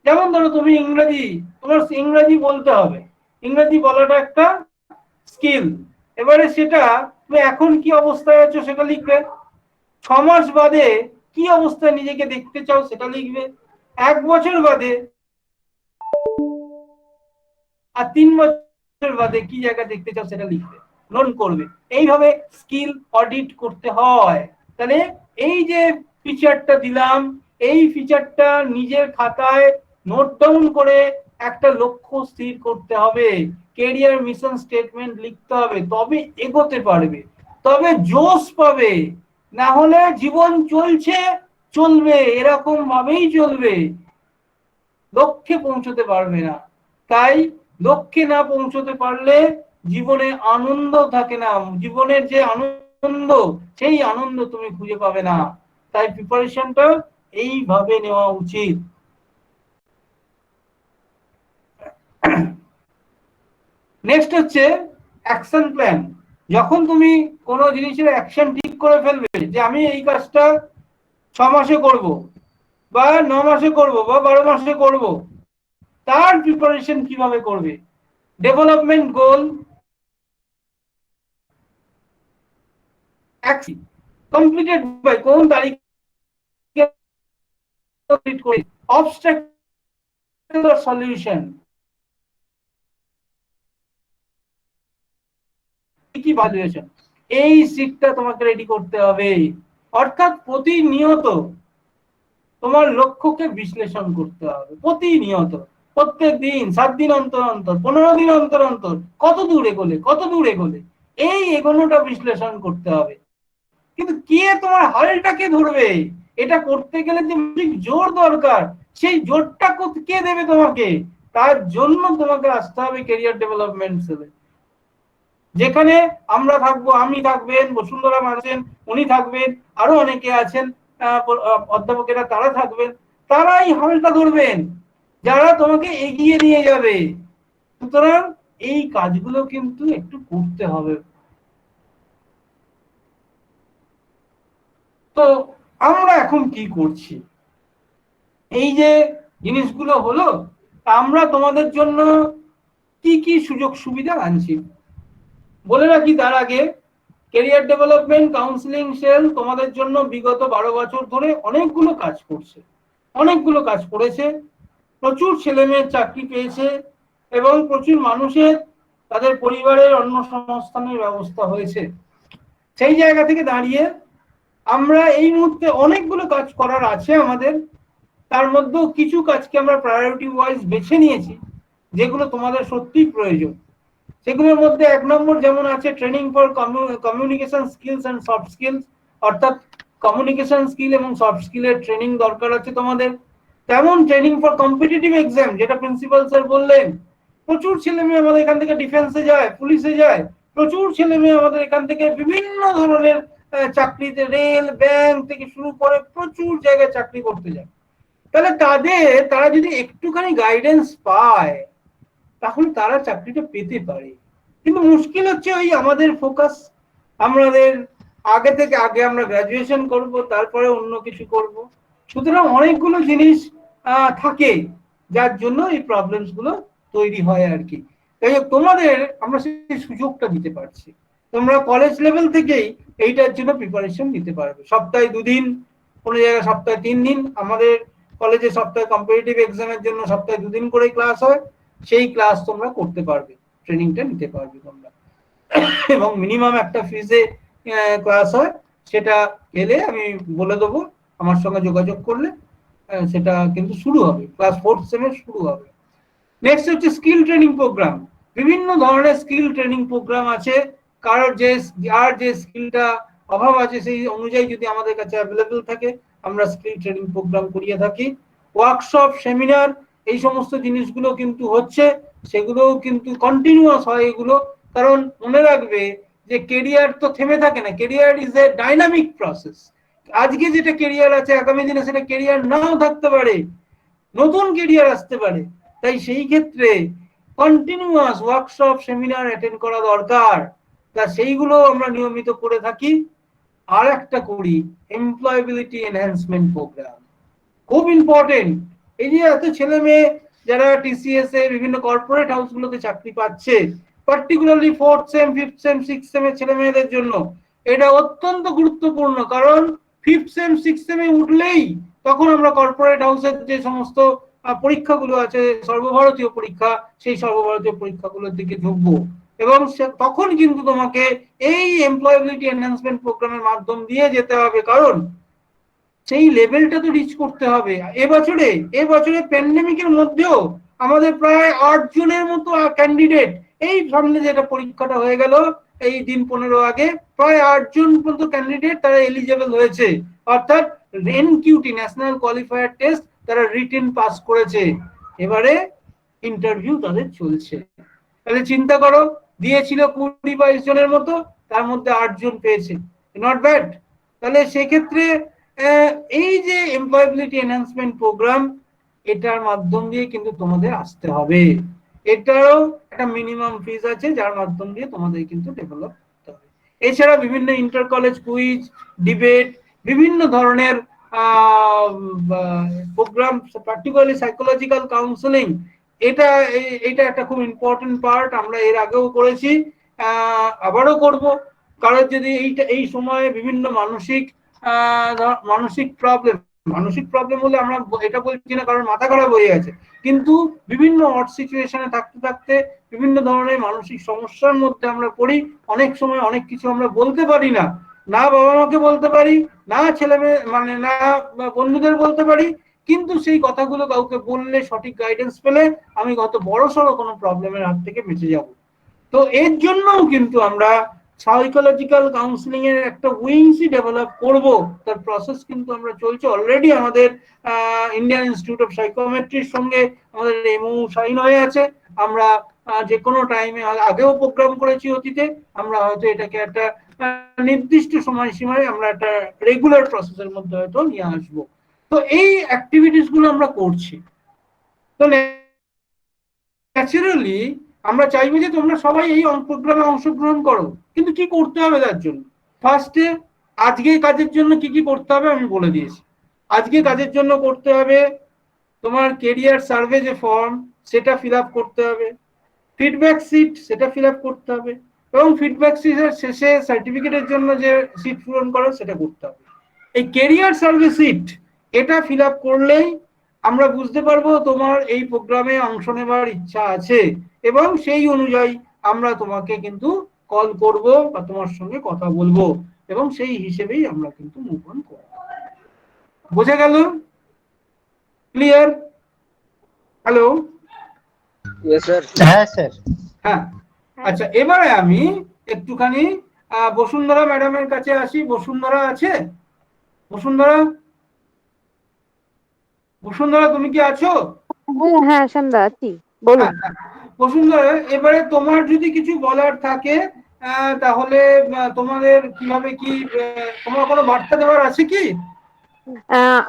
যেমন ধরো তুমি ইংরেজি, তোমার ইংরেজি বলতে হবে, ইংরেজি বলাটা একটা স্কিল। এবারে সেটা তুমি এখন কি অবস্থায় আছো সেটা লিখবে, 6 মাস বাদে কি অবস্থায় নিজেকে দেখতে চাও সেটা লিখবে, 1 বছর বাদে আর 3 বছর বাদে কি জায়গা দেখতে চাও সেটা লিখবে, নোট করবে। এইভাবে স্কিল অডিট করতে হয়। তাহলে এই যে ফিচারটা দিলাম, এই ফিচারটা নিজের খাতায় নোট ডাউন করে একটা লক্ষ্য স্থির করতে হবে, কেরিয়ার মিশন স্টেটমেন্ট লিখতে হবে, তবে এগোতে পারবে, তবে জোশ পাবে। না হলে জীবন চলছে চলবে, এরকম ভাবেই চলবে, লক্ষ্যে পৌঁছতে পারবে না। তাই লক্ষ্যে না পৌঁছতে পারলে জীবনে আনন্দ থাকে না, জীবনের যে আনন্দ সেই আনন্দ তুমি খুঁজে পাবে না। তাই প্রিপারেশনটা এইভাবে নেওয়া উচিত। নেক্সট হচ্ছে অ্যাকশন প্ল্যান। যখন তুমি কোনো জিনিসের অ্যাকশন ঠিক করে ফেলবে যে আমি এই কাজটা 6 মাসে করব, বা 9 মাসে করব, বা 12 মাসে করব, তার প্রিপারেশন কিভাবে করবে। ডেভেলপমেন্ট গোল কমপ্লিটেড বাই কোন তারিখে কমপ্লিট করে, অবস্ট্রাকল সলিউশন কি ভ্যালুয়েশন, এই শীটটা তোমাকে রেডি করতে হবে। অর্থাৎ প্রতিনিয়ত তোমার লক্ষ্যকে বিশ্লেষণ করতে হবে, প্রতিনিয়ত, প্রত্যেক দিন, 7 দিন অন্তর অন্তর, 15 দিন অন্তর অন্তর, কত দূর এগোলে, কত দূর এগোলে, এই এগোনোটা বিশ্লেষণ করতে হবে। কিন্তু কে তোমার হালটাকে ধরবে, এটা করতে গেলে যে জোর দরকার, সেই জোরটা কে দেবে তোমাকে, তার জন্য তোমাকে আসতে হবে ক্যারিয়ার ডেভেলপমেন্ট সেলে, যেখানে আমরা থাকবো, আমি থাকবেন, বসুন্ধরা আছেন, উনি থাকবেন, আরো অনেকে আছেন, অধ্যাপকেরা তারা থাকবেন, তারাই হালটা ধরবেন, যারা তোমাকে এগিয়ে নিয়ে যাবে। সুতরাং এই কাজগুলো কিন্তু একটু করতে হবে। তো আমরা এখন কি করছি, এই যে জিনিসগুলো হলো, আমরা তোমাদের জন্য কি কি সুযোগ সুবিধা আনছি বলে রাখি। তার আগে ক্যারিয়ার ডেভেলপমেন্ট কাউন্সিলিং সেল তোমাদের জন্য বিগত 12 বছর ধরে অনেকগুলো কাজ করছে, অনেকগুলো কাজ করেছে। প্রচুর ছেলে মেয়ের চাকরি পেয়েছে এবং প্রচুর মানুষের তাদের পরিবারের অন্য সংস্থানের ব্যবস্থা হয়েছে। সেই জায়গা থেকে দাঁড়িয়ে আমরা এই মুহূর্তে অনেকগুলো কাজ করার আছে আমাদের, তার মধ্যেও কিছু কাজকে আমরা প্রায়োরিটি ওয়াইজ বেছে নিয়েছি যেগুলো তোমাদের সত্যিই প্রয়োজন। সেগুলোর মধ্যে 1 নম্বর যেমন আছে training for communication skills and soft skills, অর্থাৎ কমিউনিকেশন স্কিল এবং সফট স্কিলের ট্রেনিং দরকার আছে তোমাদের। তেমন ট্রেনিং ফর কম্পিটিটিভ এক্সাম, যেটা প্রিন্সিপাল স্যার বললেন, প্রচুর ছেলে মেয়ে আমাদের এখান থেকে ডিফেন্সে যায়, পুলিশে যায়, প্রচুর ছেলে মেয়ে আমাদের এখান থেকে বিভিন্ন ধরনের চাকরিতে, রেল, ব্যাংক থেকে শুরু করে প্রচুর জায়গায় চাকরি করতে যায়। তাহলে তারা যদি একটুখানি গাইডেন্স পায় তাহলে তারা চাকরিটা পেতে পারে। কিন্তু মুশকিল হচ্ছে ওই আমাদের ফোকাস, আমাদের আগে আমরা গ্রাজুয়েশন করব, তারপরে অন্য কিছু করব। সুতরাং অনেকগুলো জিনিস থাকে যার জন্য এই প্রবলেমস গুলো তৈরি হয় আর কি। তাই তোমাদের আমরা সেই সুযোগটা দিতে পারছি, তোমরা কলেজ লেভেল থেকেই এইটার জন্য প্রিপারেশন নিতে পারবে। সপ্তাহে 2 দিন, কোনো জায়গায় সপ্তাহে 3 দিন, আমাদের কলেজে সপ্তাহে কম্পিটিটিভ এক্সামের জন্য সপ্তাহে 2 দিন করে ক্লাস হয়, সেই ক্লাস তোমরা করতে পারবে, ট্রেনিংটা নিতে পারবে তোমরা। এবং মিনিমাম একটা ফিজে ক্লাস হয়, সেটা এলে আমি বলে দেবো, আমার সঙ্গে যোগাযোগ করলে সেটা কিন্তু শুরু হবে, ক্লাস 4th সেমে শুরু হবে। নেক্সট হচ্ছে স্কিল ট্রেনিং প্রোগ্রাম। বিভিন্ন ধরনের স্কিল ট্রেনিং প্রোগ্রাম আছে, কারোর যার যে স্কিলটা অভাব আছে সেই অনুযায়ী যদি আমাদের কাছে অ্যাভেলেবল থাকে আমরা স্কিল ট্রেনিং প্রোগ্রাম করিয়ে থাকি। ওয়ার্কশপ, সেমিনার, এই সমস্ত জিনিসগুলো কিন্তু হচ্ছে, সেগুলোও কিন্তু কন্টিনিউয়াস হয় এগুলো। কারণ মনে রাখবে যে কেরিয়ার তো থেমে থাকে না, career is a dynamic process. আজকে যেটা কেরিয়ার আছে আগামী দিনে সেটা কেরিয়ার নাও থাকতে পারে, নতুন কেরিয়ার আসতে পারে। তাই সেই ক্ষেত্রে কন্টিনিউয়াস ওয়ার্কশপ, সেমিনার অ্যাটেন্ড করা দরকার। তা সেইগুলো আমরা নিয়মিত করে থাকি। আর একটা করি এমপ্লয়েবিলিটি এনহ্যান্সমেন্ট প্রোগ্রাম, খুব ইম্পর্টেন্ট। এই যে এত ছেলে মেয়ে যারা টিসিএস এ বিভিন্ন কর্পোরেট হাউসগুলোতে চাকরি পাচ্ছে, particularly 4th same, 5th same, 6th সেমের ছেলে মেয়েদের জন্য এটা অত্যন্ত গুরুত্বপূর্ণ। কারণ 5th সেম, 6th সেমে উঠলেই তখন আমরা কর্পোরেট হাউসের যে সমস্ত পরীক্ষাগুলো আছে, সর্বভারতীয় পরীক্ষা, সেই সর্বভারতীয় পরীক্ষাগুলোর দিকে ঝুঁকবো। এবং তখন কিন্তু তোমাকে এই এমপ্লয়েবিলিটি এনহ্যান্সমেন্ট প্রোগ্রামের মাধ্যম দিয়ে যেতে হবে, কারণ সেই লেভেলটা তো রিচ করতে হবে। এবছরে প্যান্ডেমিকের মধ্যেও আমাদের প্রায় 8 জনের মতো ক্যান্ডিডেট, এই সামনে যেটা পরীক্ষাটা হয়ে গেল এই দিন 15 আগে, প্রায় 8 জন মতো ক্যান্ডিডেট তারা এলিজেবল হয়েছে, অর্থাৎ এনকিউটি, ন্যাশনাল কোয়ালিফায়ার টেস্ট, তারা রিটেন পাস করেছে। এবারে ইন্টারভিউ তাদের চলছে। তাহলে চিন্তা করো, দিয়েছিল 20-22 জনের মতো, তার মধ্যে 8 জন পেয়েছে, নট ব্যাড। তাহলে সেক্ষেত্রে এই যে এমপ্লয়েবিলিটি এনহ্যান্সমেন্ট প্রোগ্রাম, এটার মাধ্যম দিয়ে কিন্তু তোমাদের আসতে হবে। এটারও একটা মিনিমাম ফিজ আছে যার মাধ্যম দিয়ে তোমাদের কিন্তু ডেভেলপ করতে হবে। এছাড়া বিভিন্ন ইন্টার কলেজ কুইজ, ডিবেট, বিভিন্ন ধরনের প্রোগ্রাম, পার্টিকুলারলি সাইকোলজিক্যাল কাউন্সেলিং, এটা একটা খুব ইম্পর্টেন্ট পার্ট। আমরা এর আগেও করেছি, আবারও করব। কারণ যদি এই সময়ে বিভিন্ন মানসিক প্রবলেম হলে, আমরা এটা বলছি না কারণ মাথা খারাপ হয়ে গেছে, কিন্তু বিভিন্ন অড সিচুয়েশনে থাকতে থাকতে বিভিন্ন ধরনের মানসিক সমস্যার মধ্যে আমরা পড়ি। অনেক সময় অনেক কিছু আমরা বলতে পারি না, না বাবা মাকে বলতে পারি, না ছেলে মেয়ে না বন্ধুদের বলতে পারি, কিন্তু সেই কথাগুলো কাউকে বললে, সঠিক গাইডেন্স পেলে আমি কত বড়সড় কোনো প্রবলেমের হাত থেকে বেঁচে যাব। তো এর জন্যও কিন্তু আমরা সাইকোলজিক্যাল কাউন্সিলিং এর একটা উইংসই ডেভেলপ করব, তার প্রসেস কিন্তু আমরা চলছে অলরেডি। আমাদের ইন্ডিয়ান ইনস্টিটিউট অফ সাইকোমেট্রির সঙ্গে আমাদের এমও সাইন হয়ে আছে। আমরা যে কোনো টাইমে, আগেও প্রোগ্রাম করেছি অতীতে, আমরা হয়তো এটাকে একটা নির্দিষ্ট সময়সীমায় আমরা একটা রেগুলার প্রসেসের মধ্যে হয়তো নিয়ে আসবো। তো এই অ্যাক্টিভিটিস গুলো আমরা করছি। তো ন্যাচারালি আমরা চাইবো যে তোমরা সবাই এই প্রোগ্রামে অংশগ্রহণ করো, কিন্তু কি করতে হবে তার জন্য? ফার্স্টে আজকে কাজের জন্য কি কি করতে হবে আমি বলে দিয়েছি। আজকে কাজের জন্য করতে হবে তোমার কেরিয়ার সার্ভে যে ফর্ম সেটা ফিল আপ করতে হবে, ফিডব্যাক সিট সেটা ফিল আপ করতে হবে, এবং ফিডব্যাক সিটের শেষে সার্টিফিকেটের জন্য যে সিট পূরণ করো সেটা করতে হবে। এই কেরিয়ার সার্ভে সিট এটা ফিল আপ করলেই আমরা বুঝতে পারবো তোমার এই প্রোগ্রামে অংশ নেবার ইচ্ছা আছে, এবং সেই অনুযায়ী আমরা তোমাকে কিন্তু কল করব বা তোমার সঙ্গে কথা বলবো, এবং সেই হিসেবেই আমরা কিন্তু মুভ অন করব। বোঝা গেল? ক্লিয়ার? হ্যালো? হ্যাঁ স্যার। হ্যাঁ, আচ্ছা, এবারে আমি একটুখানি বসুন্ধরা ম্যাডামের কাছে আসি। বসুন্ধরা আছে? বসুন্ধরা, বসুন্ধরা তুমি কি আছো? হ্যাঁ সন্ধ্যা আছি, বলুন। বসুন্ধরা, এবারে তোমার যদি কিছু বলার থাকে তাহলে তোমাদের কিভাবে কি তোমার কোনো বার্তা দেওয়ার আছে কি?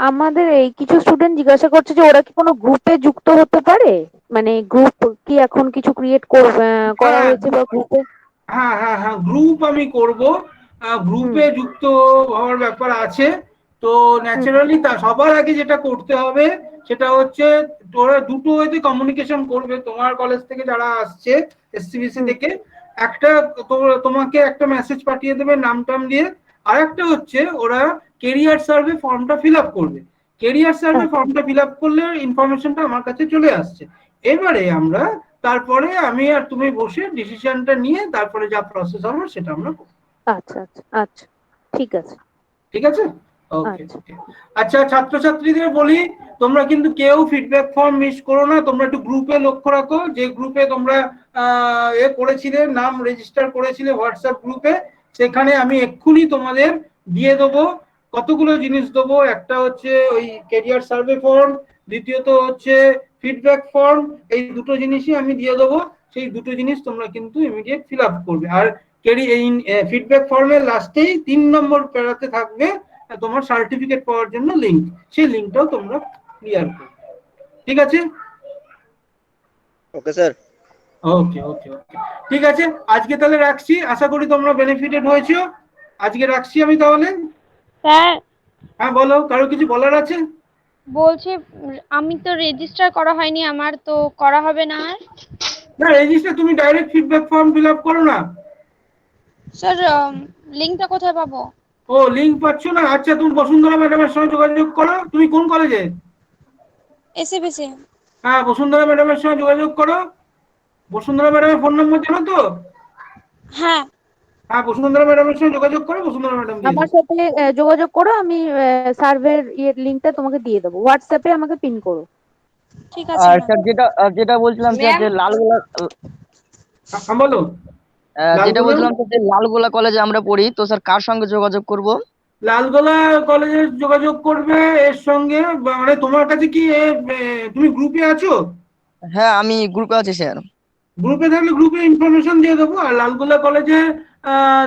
আমাদের এই কিছু স্টুডেন্ট জিজ্ঞাসা করছে যে ওরা কি কোনো গ্রুপে যুক্ত হতে পারে, মানে গ্রুপ কি এখন কিছু ক্রিয়েট করা হয়েছে বা গ্রুপে? হ্যাঁ হ্যাঁ হ্যাঁ, গ্রুপ আমি করব, গ্রুপে যুক্ত হওয়ার ব্যাপার আছে। তো ন্যাচারালি তা সবার আগে যেটা করতে হবে সেটা হচ্ছে তোরা দুটো ওয়েতে কমিউনিকেশন করবে। তোমার কলেজ থেকে যারা আসছে এসসিবিসি থেকে, একটা তোমাকে একটা মেসেজ পাঠিয়ে দেবে নাম টাম দিয়ে, আর একটা হচ্ছে ওরা কেরিয়ার সার্ভে ফর্মটা ফিল আপ করবে। কেরিয়ার সার্ভে ফর্মটা ফিল আপ করলে ইনফরমেশনটা আমার কাছে চলে আসছে। এবারে আমরা তারপরে আমি আর তুমি বসে ডিসিশনটা নিয়ে তারপরে যা প্রসেস হবে সেটা আমরা করব। আচ্ছা আচ্ছা আচ্ছা, ঠিক আছে। ঠিক আছে, ওকে। আচ্ছা, ছাত্রছাত্রীদের বলি তোমরা কিন্তু কেউ ফিডব্যাক ফর্ম মিস করো না। তোমরা একটু গ্রুপে লক্ষ্য রাখো, যে গ্রুপে তোমরা করেছিলে, নাম রেজিস্টার করেছিলে হোয়াটসঅ্যাপ গ্রুপে, সেখানে আমি এক্ষুনি তোমাদের দিয়ে দেবো কতগুলো জিনিস দেবো। একটা হচ্ছে ওই ক্যারিয়ার সার্ভে ফর্ম, দ্বিতীয়ত হচ্ছে ফিডব্যাক ফর্ম। এই দুটো জিনিসই আমি দিয়ে দেবো। সেই দুটো জিনিস তোমরা কিন্তু ইমিডিয়েট ফিল আপ করবে। আর এই ফিডব্যাক ফর্মের লাস্টেই 3 নম্বর প্যারাতে থাকবে তোমার সার্টিফিকেট পাওয়ার জন্য লিংক, সেই লিংকটাও তোমরা ক্লিয়ার করবে। ঠিক আছে? Okay sir. ওকে ওকে ওকে, ঠিক আছে। আজকে তাহলে রাখছি, আশা করি তোমরা বেনিফিটেড হয়েছো। আজকে রাখছি আমি তাহলে। স্যার হ্যাঁ বলো, কারো কিছু বলার আছে? বলছি আমি তো রেজিস্টার করা হয়নি আমার, তো করা হবে না আর? না, রেজিস্টার তুমি direct feedback form fill up করো না। স্যার লিংকটা কোথায় পাবো? ও, লিংক পাচ্ছ না? আচ্ছা, তুমি বসুন্ধরা ম্যাডামের সঙ্গে যোগাযোগ করো। তুমি কোন কলেজে? এসএবিসি। হ্যাঁ, বসুন্ধরা ম্যাডামের সঙ্গে যোগাযোগ করো। বসুন্ধরা ম্যাডামের ফোন নম্বর জানো তো? হ্যাঁ। হ্যাঁ, বসুন্ধরা ম্যাডামের সঙ্গে যোগাযোগ করো, বসুন্ধরা ম্যাডাম দিয়ে আমার সাথে যোগাযোগ করো, আমি সার্ভের লিংকটা তোমাকে দিয়ে দেবো, হোয়াটসঅ্যাপে আমাকে পিন করো। ঠিক আছে। আর স্যার যেটা বলছিলাম স্যার, যে লালগোলা বলো। যেটা বলছিলাম স্যার, যে লালগোলা কলেজে আমরা পড়ি, তো স্যার কার সঙ্গে যোগাযোগ করব? লালগোলা কলেজে যোগাযোগ করবে এর সঙ্গে, মানে তোমার কাছে কি তুমি গ্রুপে আছো? হ্যাঁ, আমি গ্রুপে আছি স্যার। গ্রুপে থাকলে গ্রুপে ইনফরমেশন দিয়ে দেবো। আর লালগোলা কলেজে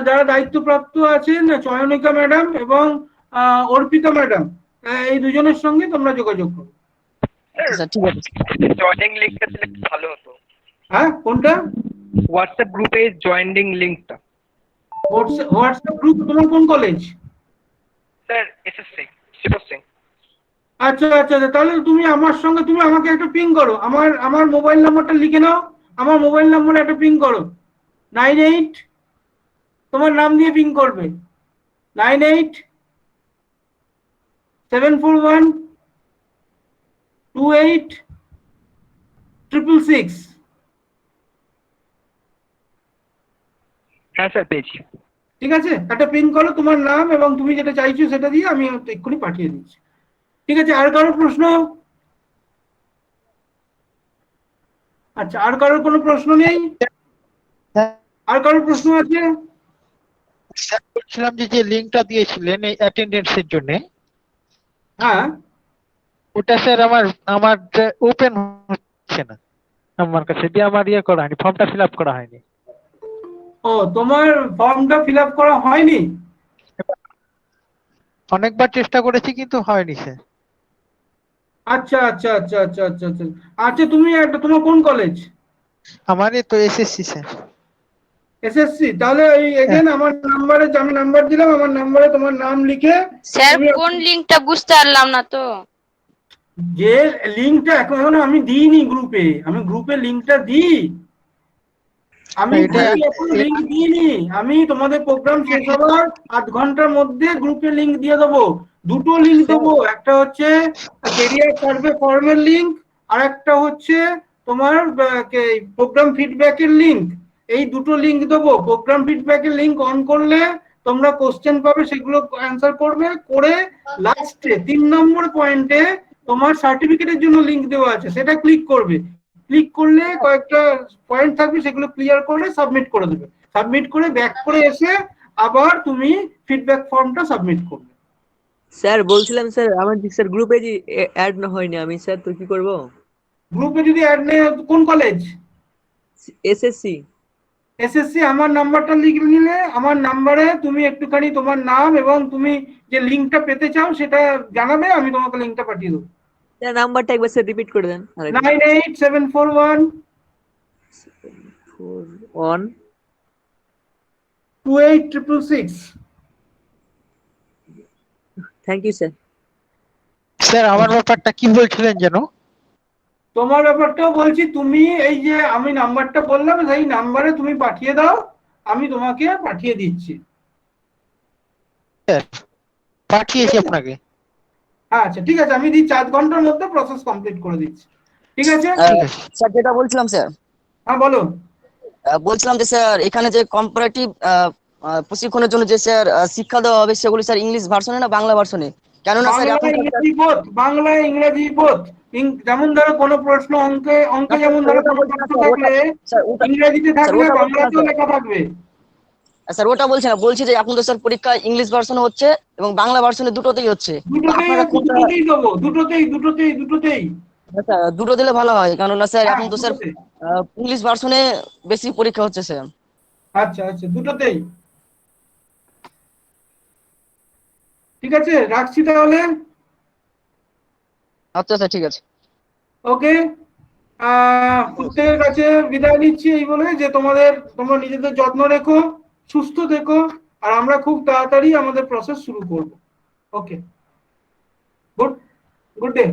যারা দায়িত্বপ্রাপ্ত আছেন, চয়নিকা ম্যাডাম এবং অর্পিতা ম্যাডাম, এই দুজনের সঙ্গে তোমরা যোগাযোগ করো। স্যার ঠিক আছে। জয়েনিং লিংকটা দিলে ভালো হতো। হ্যাঁ, কোনটা? হোয়াটসঅ্যাপ গ্রুপে জয়েনিং লিংকটা। হোয়াটসঅ্যাপ গ্রুপ তোমার কোন college? Sir SSC Shibar Singh. আচ্ছা আচ্ছা, তাহলে তুমি আমার সঙ্গে, তুমি আমাকে একটা পিং করো, আমার মোবাইল নাম্বারটা লিখে নাও। আমার মোবাইল নাম্বারে একটা পিং করো, 98, তোমার নাম দিয়ে পিং করবে, 9874128666। হ্যাঁ স্যার, পেয়েছি। ঠিক আছে, একটা পিন করো তোমার নাম এবং তুমি যেটা চাইছো সেটা দিয়ে, আমি এক্ষুনি পাঠিয়ে দিচ্ছি। ঠিক আছে, আর কারোর প্রশ্ন? আচ্ছা, আর কারোর কোনো প্রশ্ন নেই? আর কারোর প্রশ্ন আছে? স্যার বলছিলাম যে লিংকটা দিয়েছিলেন এই অ্যাটেন্ডেন্সের জন্য, হ্যাঁ, ওটা স্যার আমার ওপেন হচ্ছে না, আমার কাছে দিয়ে আমার করা হয়নি, ফর্মটা ফিল আপ করা হয়নি। ও, তোমার ফর্মটা ফিল আপ করা হয়নি? অনেকবার চেষ্টা করেছি কিন্তু হয়নি স্যার। আচ্ছা আচ্ছা আচ্ছা আচ্ছা আচ্ছা আচ্ছা আচ্ছা, তোমার কোন কলেজ? আমার তো এসএসসি স্যার। এসএসসি? তাহলে এই এগেন আমার নাম্বারে, আমি নাম্বার দিলাম, আমার নাম্বারে তোমার নাম লিখে স্যার কোন লিংকটা বুঝতে পারলাম না তো। যে লিংকটা এখন আমি দিইনি গ্রুপে, আমি গ্রুপে লিংকটা দিই, আমি এখন লিংক দিইনি। আমি তোমাদের প্রোগ্রাম শেষ হওয়ার 8 ঘন্টার মধ্যে গ্রুপে লিংক দিয়ে দেবো। দুটো লিংক দেবো, একটা হচ্ছে কেরিয়ার সার্ভে ফর্মের লিংক, আর একটা হচ্ছে তোমার প্রোগ্রাম ফিডব্যাকের লিংক। এই দুটো লিংক দেবো। প্রোগ্রাম ফিডব্যাকের লিংক অন করলে তোমরা কোশ্চেন পাবে, সেগুলো অ্যান্সার করবে, করে লাস্টে 3 নম্বর পয়েন্টে তোমার সার্টিফিকেটের জন্য লিংক দেওয়া আছে, সেটা ক্লিক করবে। ক্লিক করলে কয়েকটা পয়েন্ট থাকবে, সেগুলো ক্লিয়ার করে সাবমিট করে দেবে। সাবমিট করে ব্যাক করে এসে আবার তুমি ফিডব্যাক ফর্মটা সাবমিট করবে। স্যার বলছিলাম স্যার আমার স্যার গ্রুপে যে অ্যাড না হয়নি আমি, স্যার তো কি করব? গ্রুপে যদি অ্যাড নেই, কোন কলেজ? এসএসসি। এসএসসি। আমার নাম্বারটা লিখে নিলে আমার নাম্বারে তুমি একটুখানি তোমার নাম এবং তুমি যে লিংকটা পেতে চাও সেটা জানাবে, আমি তোমাকে লিংকটা পাঠিয়ে দেবো। স্যার নাম্বারটা একবার স্যার রিপিট করে দেন। 98741 1 28666। Thank you sir. স্যার আমার ব্যাপারটা কি বলছিলেন যেন? তোমার ব্যাপারটাও বলছি, তুমি এই যে আমি নাম্বারটা বললাম সেই নাম্বারে তুমি পাঠিয়ে দাও, আমি তোমাকে পাঠিয়ে দিচ্ছি। স্যার পাঠিয়েছি আপনাকে। আচ্ছা ঠিক আছে, আমি 4 ঘন্টার মধ্যে প্রসেস কমপ্লিট করে দিচ্ছি। ঠিক আছে স্যার যেটা বলছিলাম স্যার, হ্যাঁ বলো। বলছিলাম যে স্যার এখানে যে কম্পারেটিভ প্রশিক্ষণের জন্য যে স্যার শিক্ষা দেওয়া হবে সেগুলি স্যার ইংলিশ ভার্সনে না বাংলা ভার্সনে? কেননা স্যার এখন ইংরেজি বোধ, বাংলা ইংরেজি বোধ। যেমন ধরো কোনো প্রশ্ন অঙ্কে যেমন ধরো কোনো প্রশ্ন থাকলে ইংরেজিতে থাকলে বাংলাতেও লেখা থাকবে। স্যার ওটা বলছি না, বলছি যে এখন তো স্যার পরীক্ষা ইংলিশ ভার্সনে হচ্ছে এবং বাংলা ভার্সনে দুটোতেই হচ্ছে। দুটোতেই দেবো, দুটোতেই। আচ্ছা দুটো দিলে ভালো হয়, কেননা স্যার এখন তো স্যার ইংলিশ ভার্সনে বেশি পরীক্ষা হচ্ছে স্যার। আচ্ছা আচ্ছা, দুটোতেই। ঠিক আছে, রাখছি তাহলে। আচ্ছা স্যার ঠিক আছে। ওকে, প্রত্যেকের কাছে বিদায় নিচ্ছি এই বলে যে তোমরা নিজেদের যত্ন রেখো, সুস্থ থেকো, আর আমরা খুব তাড়াতাড়ি আমাদের প্রসেস শুরু করব। ওকে, গুড ডে।